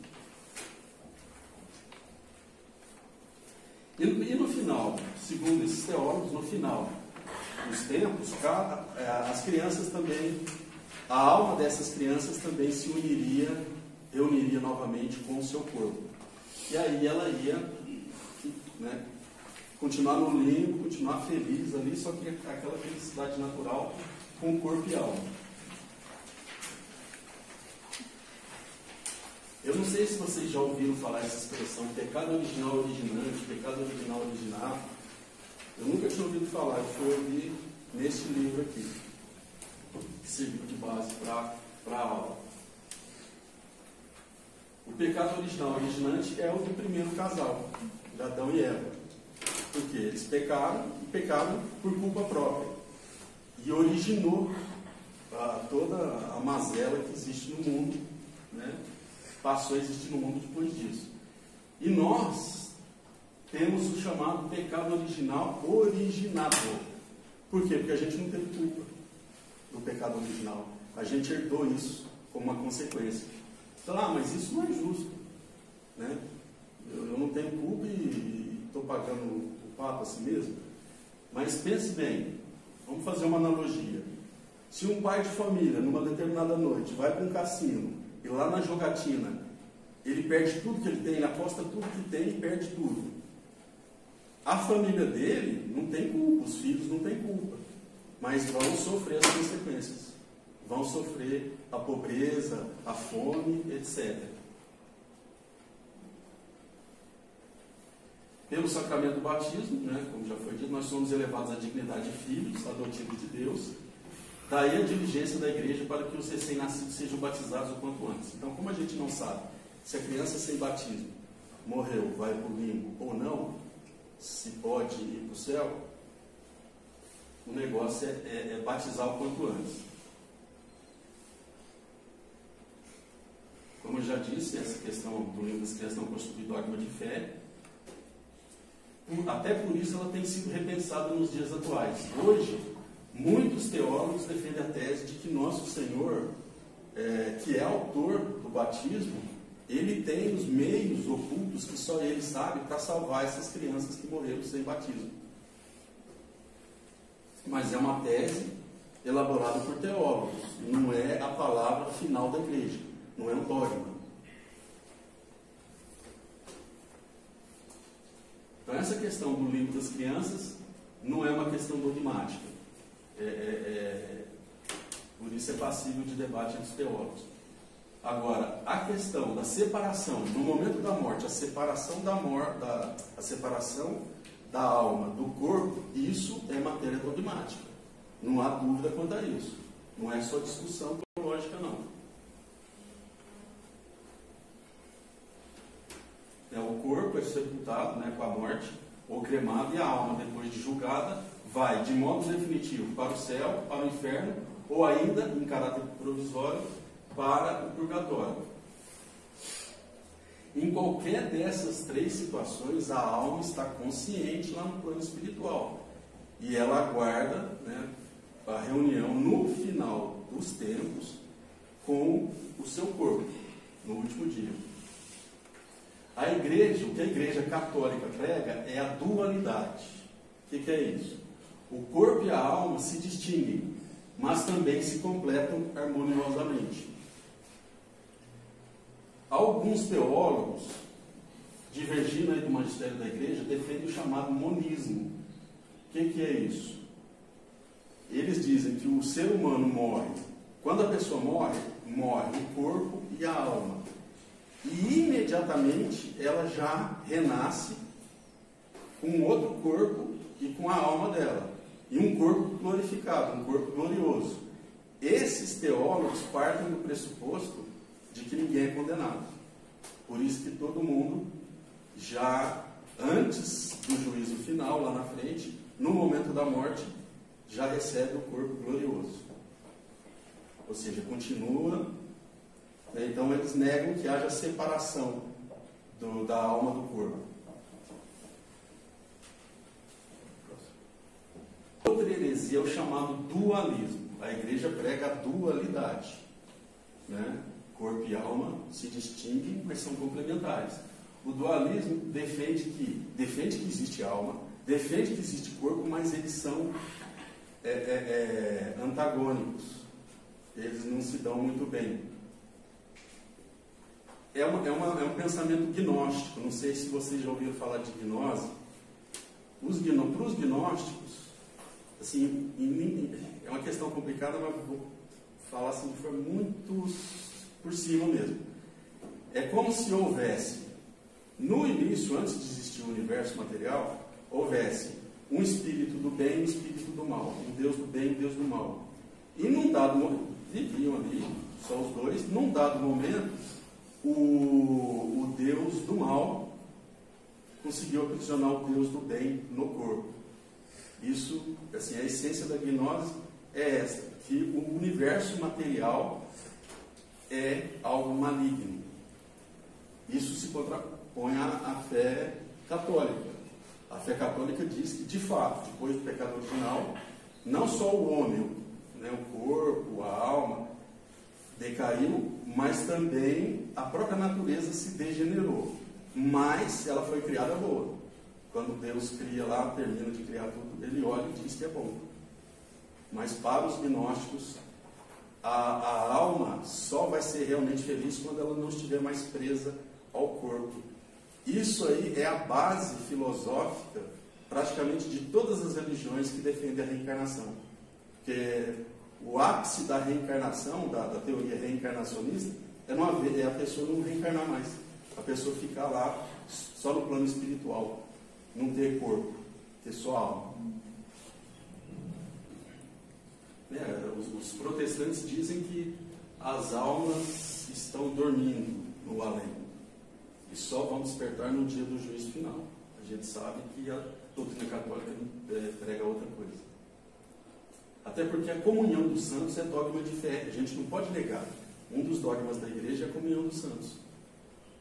E no final, segundo esses teólogos, no final dos tempos, as crianças também, a alma dessas crianças também se reuniria novamente com o seu corpo. E aí ela ia, né, continuar no limbo, continuar feliz ali, só que aquela felicidade natural com corpo e alma. Eu não sei se vocês já ouviram falar essa expressão, pecado original originante, pecado original originado. Eu nunca tinha ouvido falar, eu fui ouvir neste livro aqui, que serviu de base para a aula. O pecado original originante é o do primeiro casal, de Adão e Eva. Porque eles pecaram por culpa própria. E originou toda a mazela que existe no mundo, né? Passou a existir no mundo depois disso. E nós temos o chamado pecado original originado. Por quê? Porque a gente não teve culpa do pecado original. A gente herdou isso como uma consequência. Então, mas isso não é justo, né? Eu não tenho culpa e estou pagando o papo assim mesmo. Mas pense bem, vamos fazer uma analogia. Se um pai de família, numa determinada noite, vai para um cassino e lá na jogatina ele perde tudo que ele tem, ele aposta tudo que tem e perde tudo. A família dele não tem culpa, os filhos não têm culpa, mas vão sofrer as consequências. Vão sofrer a pobreza, a fome, etc. Pelo sacramento do batismo, né, como já foi dito, nós somos elevados à dignidade de filhos, adotivos de Deus. Daí a diligência da igreja para que os recém-nascidos sejam batizados o quanto antes. Então, como a gente não sabe se a criança sem batismo morreu, vai para o limbo ou não, se pode ir para o céu, o negócio é batizar o quanto antes. Como eu já disse, essa questão do limbo das crianças não constitui dogma de fé. Até por isso ela tem sido repensada nos dias atuais. Hoje, muitos teólogos defendem a tese de que Nosso Senhor, que é autor do batismo, ele tem os meios ocultos que só ele sabe para salvar essas crianças que morreram sem batismo. Mas é uma tese elaborada por teólogos, não é a palavra final da igreja, não é um dogma. Então essa questão do limbo das crianças não é uma questão dogmática. Por isso é passível de debate entre os teólogos. Agora, a questão da separação, no momento da morte, a separação da alma do corpo, isso é matéria dogmática. Não há dúvida quanto a isso. Não é só discussão teológica, não. O corpo é sepultado, né, com a morte, ou cremado, e a alma, depois de julgada, vai de modo definitivo para o céu, para o inferno, ou ainda, em caráter provisório, para o purgatório. Em qualquer dessas três situações, a alma está consciente lá no plano espiritual. E ela aguarda, né, a reunião no final dos tempos com o seu corpo, no último dia. A igreja, o que a igreja católica prega é a dualidade. O que é isso? O corpo e a alma se distinguem, mas também se completam harmoniosamente. Alguns teólogos, divergindo aí do magistério da igreja, defendem o chamado monismo. O que é isso? Eles dizem que o ser humano morre. Quando a pessoa morre, morre o corpo e a alma. E imediatamente ela já renasce com outro corpo e com a alma dela. E um corpo glorificado, um corpo glorioso. Esses teólogos partem do pressuposto de que ninguém é condenado. Por isso que todo mundo, já antes do juízo final, lá na frente, no momento da morte, já recebe o corpo glorioso. Ou seja, continua. Então eles negam que haja separação da alma do corpo. Outra heresia é o chamado dualismo. A igreja prega a dualidade, né? Corpo e alma se distinguem, mas são complementares. O dualismo defende que existe alma, defende que existe corpo, mas eles são antagônicos. Eles não se dão muito bem. É um pensamento gnóstico. Não sei se vocês já ouviram falar de gnose. Para os gnósticos, assim, é uma questão complicada, mas vou falar assim de forma muito por cima mesmo. É como se houvesse, no início, antes de existir o universo material, houvesse um espírito do bem e um espírito do mal, um Deus do bem e um Deus do mal. E num dado momento, viviam ali, só os dois, num dado momento, o Deus do mal conseguiu aprisionar o Deus do bem no corpo. Isso, assim, a essência da gnose é essa, que o universo material é algo maligno. Isso se contrapõe à fé católica. A fé católica diz que, de fato, depois do pecado original, não só o homem, né, o corpo, a alma, decaiu, mas também a própria natureza se degenerou. Mas ela foi criada boa. Quando Deus cria lá, termina de criar tudo, ele olha e diz que é bom. Mas para os gnósticos, a alma só vai ser realmente feliz quando ela não estiver mais presa ao corpo. Isso aí é a base filosófica praticamente de todas as religiões que defendem a reencarnação. Porque o ápice da reencarnação, da teoria reencarnacionista, é a pessoa não reencarnar mais. A pessoa ficar lá só no plano espiritual. Não ter corpo, ter só alma. Os protestantes dizem que as almas estão dormindo no além. E só vão despertar no dia do juízo final. A gente sabe que a doutrina católica prega outra coisa. Até porque a comunhão dos santos é dogma de fé. A gente não pode negar. Um dos dogmas da igreja é a comunhão dos santos.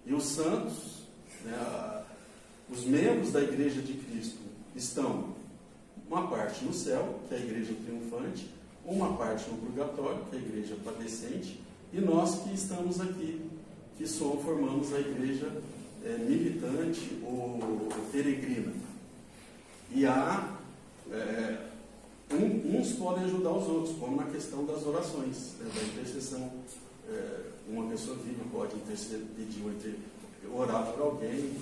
E os santos, né, os membros da igreja de Cristo, estão uma parte no céu, que é a igreja triunfante, uma parte no purgatório, que é a igreja padecente, e nós que estamos aqui, que formamos a igreja militante ou peregrina. E há uns podem ajudar os outros, como na questão das orações, da intercessão. Uma pessoa viva pode orar por alguém,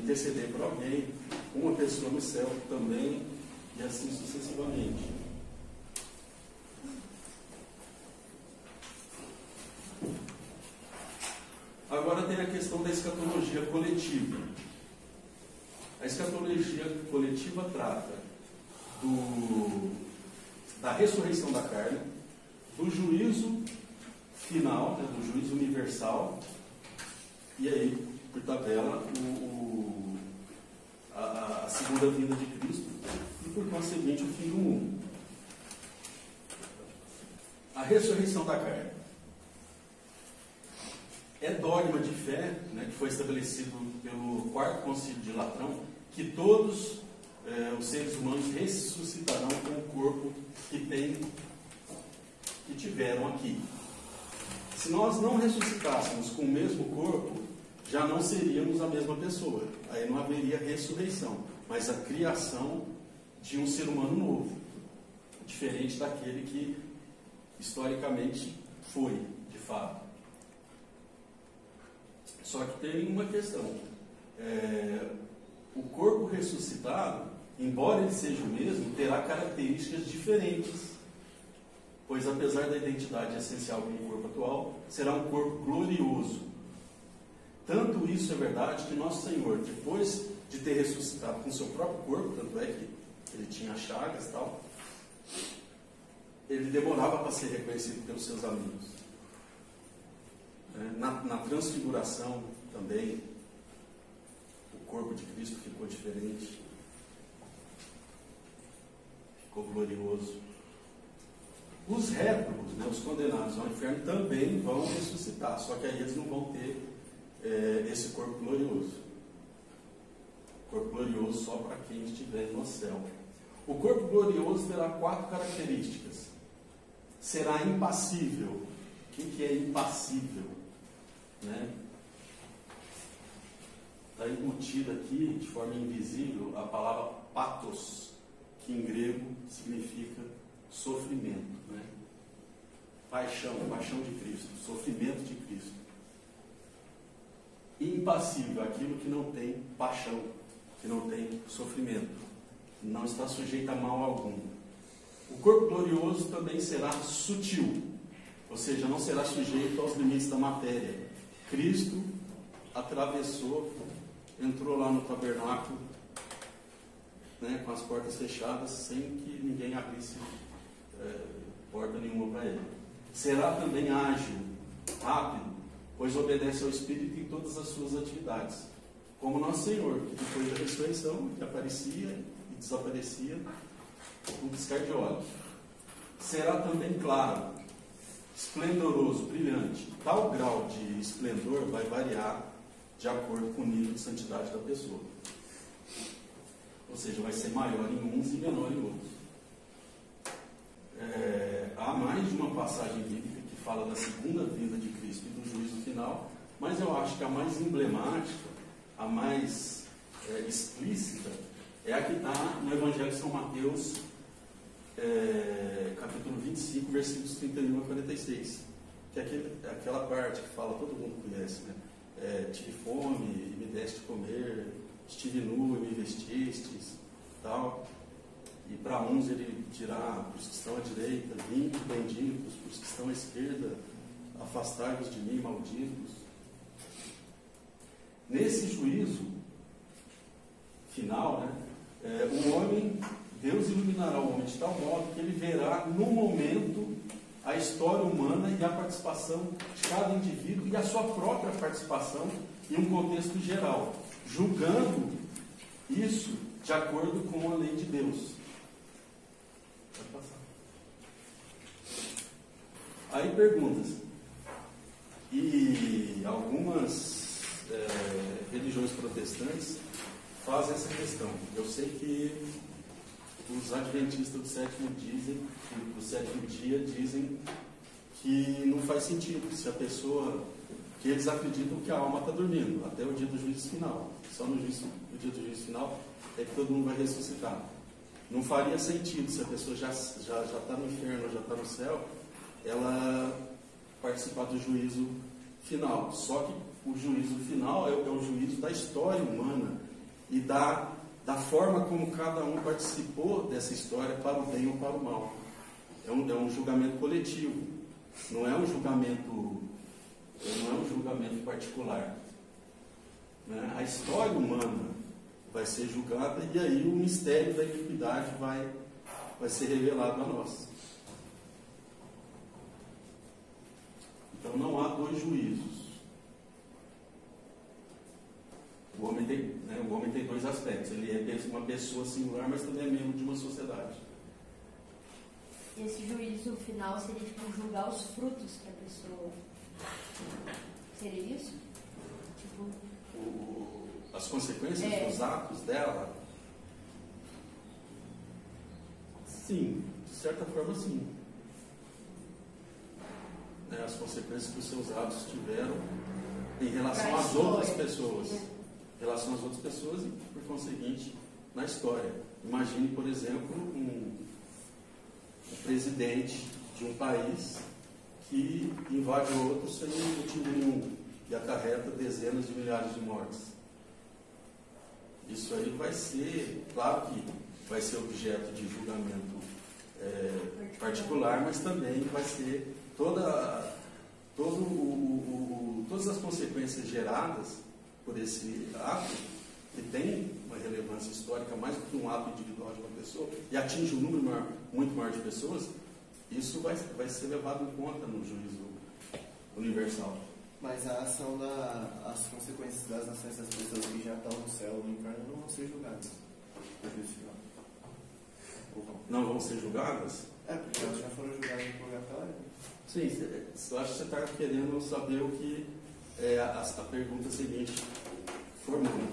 interceder por alguém, uma pessoa no céu também, e assim sucessivamente. Agora tem a questão da escatologia coletiva. A escatologia coletiva trata da ressurreição da carne, do juízo final, né, do juízo universal, e aí, por tabela, a segunda vinda de Cristo e, por conseguinte, o fim do mundo. A ressurreição da carne é dogma de fé, né, que foi estabelecido pelo Quarto Concílio de Latrão, que todos os seres humanos ressuscitarão com o corpo que tiveram aqui. Se nós não ressuscitássemos com o mesmo corpo, já não seríamos a mesma pessoa. Aí não haveria ressurreição, mas a criação de um ser humano novo, diferente daquele que historicamente foi, de fato. Só que tem uma questão. O corpo ressuscitado, embora ele seja o mesmo, terá características diferentes, pois apesar da identidade essencial com o corpo atual, será um corpo glorioso. Tanto isso é verdade que Nosso Senhor, depois de ter ressuscitado com seu próprio corpo, tanto é que ele tinha chagas e tal, ele demorava para ser reconhecido pelos seus amigos. Na transfiguração também, o corpo de Cristo ficou diferente, ficou glorioso. Os réprobos, né, os condenados ao inferno, também vão ressuscitar, só que aí eles não vão ter esse corpo glorioso. Corpo glorioso só para quem estiver no céu. O corpo glorioso terá 4 características. Será impassível. O que é impassível? Está embutida aqui, de forma invisível, a palavra pathos, que em grego significa sofrimento. Paixão de Cristo, sofrimento de Cristo. Impassível, aquilo que não tem paixão, que não tem sofrimento, não está sujeito a mal algum. O corpo glorioso também será sutil, ou seja, não será sujeito aos limites da matéria. Cristo atravessou, entrou lá no tabernáculo, com as portas fechadas, sem que ninguém abrisse porta nenhuma para ele. Será também ágil, rápido, pois obedece ao Espírito em todas as suas atividades. Como Nosso Senhor, que depois da ressurreição, que aparecia e desaparecia com piscar de olhos. Será também claro, esplendoroso, brilhante. Tal grau de esplendor vai variar de acordo com o nível de santidade da pessoa. Ou seja, vai ser maior em uns e menor em outros. Há mais de uma passagem bíblica que fala da segunda vinda de Cristo e do juízo final, mas eu acho que a mais emblemática, a mais explícita, é a que está no Evangelho de São Mateus, capítulo 25, versículos 31 a 46. Que é aquela parte que fala, todo mundo conhece, tive fome e me deste comer, estive nu e me vestistes, tal. E para uns ele dirá, para os que estão à direita, vinde benditos, para os que estão à esquerda, afastai-vos de mim, malditos. Nesse juízo final, o homem, Deus iluminará o homem de tal modo que ele verá no momento a história humana e a participação de cada indivíduo e a sua própria participação em um contexto geral, julgando isso de acordo com a lei de Deus. Pode passar. Aí perguntas. E algumas religiões protestantes fazem essa questão. Eu sei que os adventistas do sétimo dia dizem que não faz sentido se a pessoa, que eles acreditam que a alma está dormindo até o dia do juízo final. Só no dia do juízo final é que todo mundo vai ressuscitar. Não faria sentido se a pessoa já está no inferno, já está no céu, ela participar do juízo final. Só que o juízo final é o juízo da história humana e da forma como cada um participou dessa história para o bem ou para o mal. É um julgamento coletivo, não é um julgamento particular. A história humana, vai ser julgada, e aí o mistério da iniquidade vai ser revelado a nós. Então não há dois juízos. O homem tem dois aspectos. Ele é uma pessoa singular, mas também é membro de uma sociedade. Esse juízo final seria tipo julgar os frutos que a pessoa... Seria isso? Tipo... As consequências dos atos dela? Sim, de certa forma sim. As consequências que os seus atos tiveram em relação às outras pessoas. Em relação às outras pessoas e, por conseguinte, na história. Imagine, por exemplo, um presidente de um país que invade outro sem motivo nenhum e acarreta dezenas de milhares de mortes. Isso aí vai ser, claro que vai ser objeto de julgamento particular, mas também vai ser todas as consequências geradas por esse ato, que tem uma relevância histórica mais do que um ato individual de uma pessoa, e atinge um número muito maior de pessoas, isso vai ser levado em conta no juízo universal. Mas as consequências das ações das pessoas que já estão no céu ou no inferno não vão ser julgadas no juízo final. Não vão ser julgadas? Porque elas já foram julgadas no purgatório. Sim, eu acho que você está querendo saber o que a pergunta seguinte formula.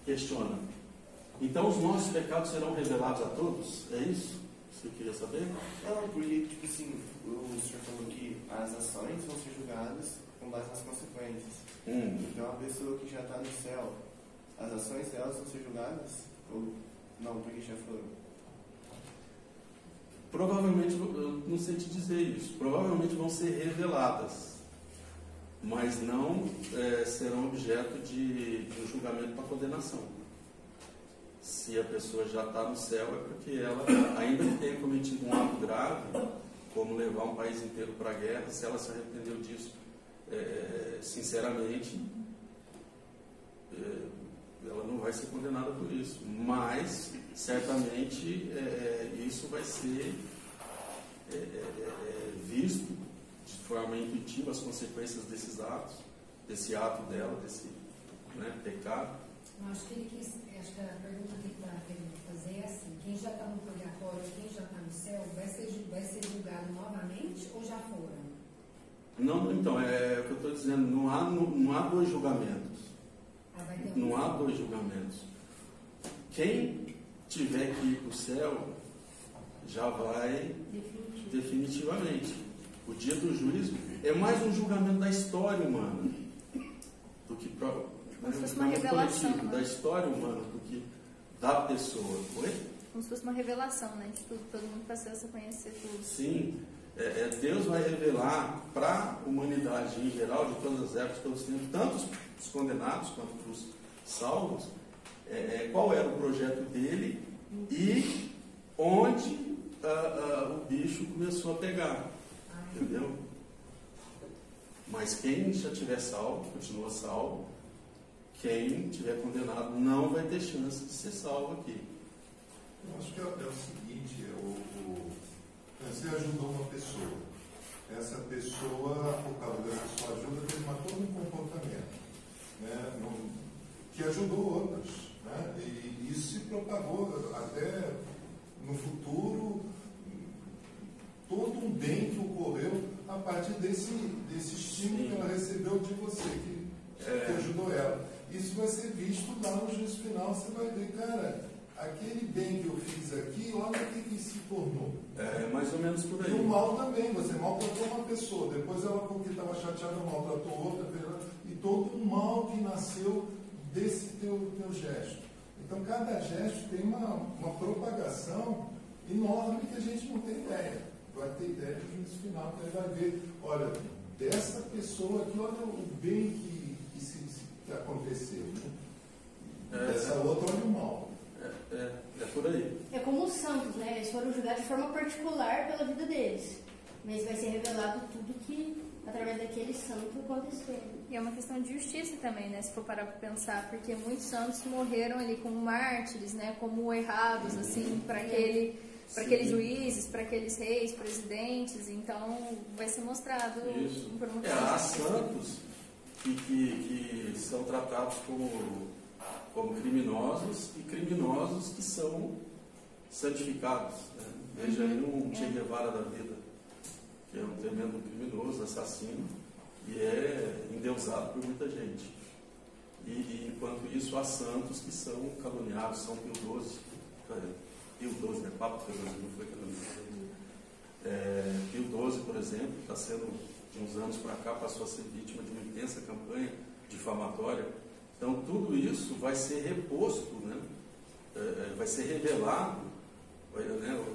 Questiona. Então os nossos pecados serão revelados a todos? É isso que você queria saber? Não, porque, tipo assim, o senhor falou que as ações vão ser julgadas com base nas consequências. Então a pessoa que já está no céu, as ações delas vão ser julgadas? Ou não, porque já foram? Provavelmente, eu não sei te dizer isso, provavelmente vão ser reveladas, mas não serão objeto de um julgamento para condenação. Se a pessoa já está no céu, é porque ela, ainda que tenha cometido um ato grave, como levar um país inteiro para a guerra, se ela se arrependeu disso sinceramente, ela não vai ser condenada por isso. Mas, certamente, isso vai ser visto de forma intuitiva, as consequências desses atos, desse ato dela, desse pecado. Eu acho que a pergunta que ele está querendo fazer é assim: quem já está no purgatório, quem já está no céu, vai ser julgado novamente ou já foram? Não, então, é o que eu estou dizendo, não há dois julgamentos. Não há dois julgamentos. Quem tiver que ir para o céu já vai definitivamente. O dia do juízo é mais um julgamento da história humana do que como se fosse uma revelação, coletivo, da história humana do que da pessoa. Oi? Como se fosse uma revelação, né? De tudo, todo mundo passa a conhecer tudo. Sim. Deus vai revelar para a humanidade em geral, de todas as épocas, todos os tempos, tanto os condenados quanto os salvos, qual era o projeto dele e onde o bicho começou a pegar. Entendeu? Mas quem já tiver salvo, continua salvo. Quem tiver condenado não vai ter chance de ser salvo aqui. Eu acho que é o seguinte, você ajudou uma pessoa. Essa pessoa, por causa dessa sua ajuda, teve todo um comportamento, né, que ajudou outros. Né, e isso se propagou até no futuro, todo um bem que ocorreu a partir desse estímulo que ela recebeu de você, que ajudou ela. Isso vai ser visto lá no juízo final. Você vai ver, cara, aquele bem que eu fiz aqui, olha o que se tornou. Mais ou menos por aí. E o mal também, você maltratou uma pessoa, depois ela, porque estava chateada, maltratou outra, e todo o mal que nasceu desse teu gesto. Então, cada gesto tem uma propagação enorme que a gente não tem ideia. Vai ter ideia do juízo final, que ele vai ver, olha, dessa pessoa aqui, olha o bem que aconteceu. Né? Dessa outra, olha o mal. É por aí. É como os santos, né? Eles foram julgados de forma particular pela vida deles. Mas vai ser revelado tudo que através daquele santo acontecer. E é uma questão de justiça também, né? Se for parar para pensar, porque muitos santos morreram ali como mártires, né? Como errados, assim, para aqueles juízes, para aqueles reis, presidentes. Então, vai ser mostrado por uma há santos que são tratados como criminosos e criminosos que são santificados. Né? Veja aí um Che Guevara da vida, que é um tremendo criminoso, assassino, e é endeusado por muita gente. E enquanto isso, há santos que são caluniados, São Pio XII, né? Papa Pio XII, não foi canonizado. Pio XII, por exemplo, está sendo, de uns anos para cá, passou a ser vítima de uma intensa campanha difamatória. Então, tudo isso vai ser reposto, né? Vai ser revelado, né?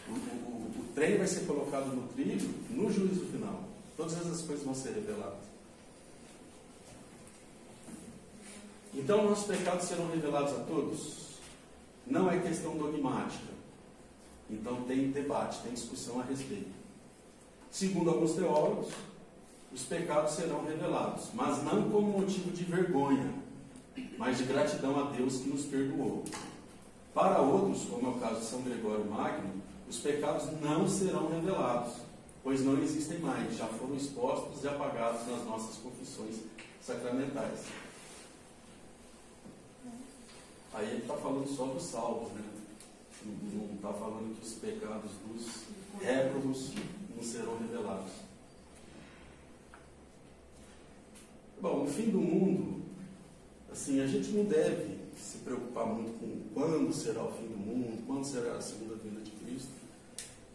O trem vai ser colocado no trilho no juízo final. Todas essas coisas vão ser reveladas. Então, nossos pecados serão revelados a todos? Não é questão dogmática. Então, tem debate, tem discussão a respeito. Segundo alguns teólogos, os pecados serão revelados, mas não como motivo de vergonha, mas de gratidão a Deus que nos perdoou. Para outros, como é o caso de São Gregório Magno, os pecados não serão revelados, pois não existem mais, já foram expostos e apagados nas nossas confissões sacramentais. Aí ele está falando só dos salvos, né? Não está falando que os pecados dos réprobos não serão revelados. Bom, no fim do mundo, assim, a gente não deve se preocupar muito com quando será o fim do mundo, quando será a segunda vinda de Cristo.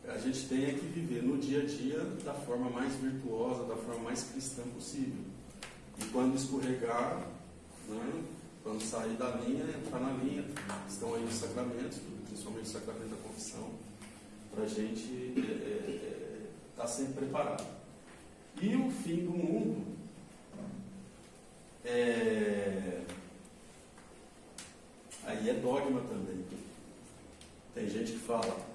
A gente tem que viver no dia a dia da forma mais virtuosa, da forma mais cristã possível. E quando escorregar, né, quando sair da linha, entrar na linha. Estão aí os sacramentos, principalmente o sacramento da confissão, para a gente estar sempre preparado. E o fim do mundo aí é dogma também. Tem gente que fala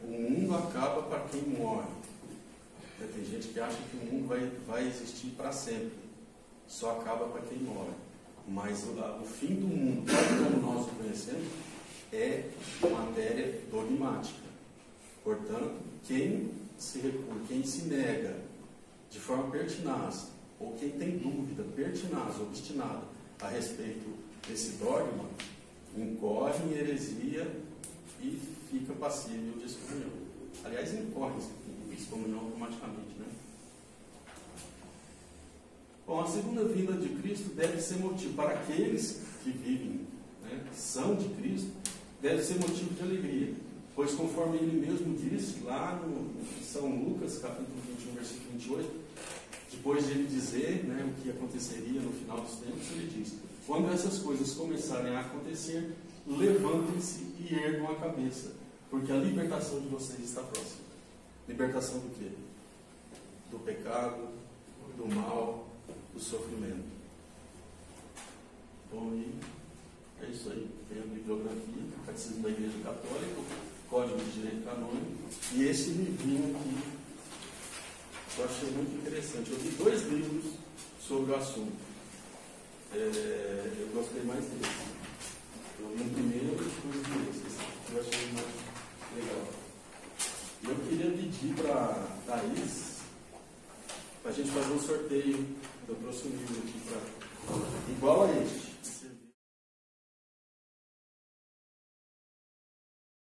o mundo acaba para quem morre. Tem gente que acha que o mundo vai existir para sempre, só acaba para quem morre. Mas o fim do mundo, como nós o conhecemos, é matéria dogmática. Portanto, quem se recua, quem se nega de forma pertinaz, ou quem tem dúvida pertinaz, obstinada, a respeito desse dogma, incorre em heresia e fica passível de excomunhão. Aliás, incorre em excomunhão automaticamente, né? Bom, a segunda vinda de Cristo deve ser motivo para aqueles que vivem, né, são de Cristo, deve ser motivo de alegria, pois conforme ele mesmo disse lá em São Lucas, capítulo 21, versículo 28, depois de ele dizer, né, o que aconteceria no final dos tempos, ele diz: quando essas coisas começarem a acontecer, levantem-se e ergam a cabeça, porque a libertação de vocês está próxima. Libertação do quê? Do pecado, do mal, do sofrimento. Bom, e é isso aí. Tem a bibliografia, o Catecismo da Igreja Católica, o Código de Direito Canônico, e esse livrinho aqui, eu achei muito interessante. Eu li 2 livros sobre o assunto. Eu gostei mais desse. Eu li o primeiro e depois li esse. Eu achei mais legal. Eu queria pedir para a Thaís, para a gente fazer um sorteio. Eu trouxe um livro aqui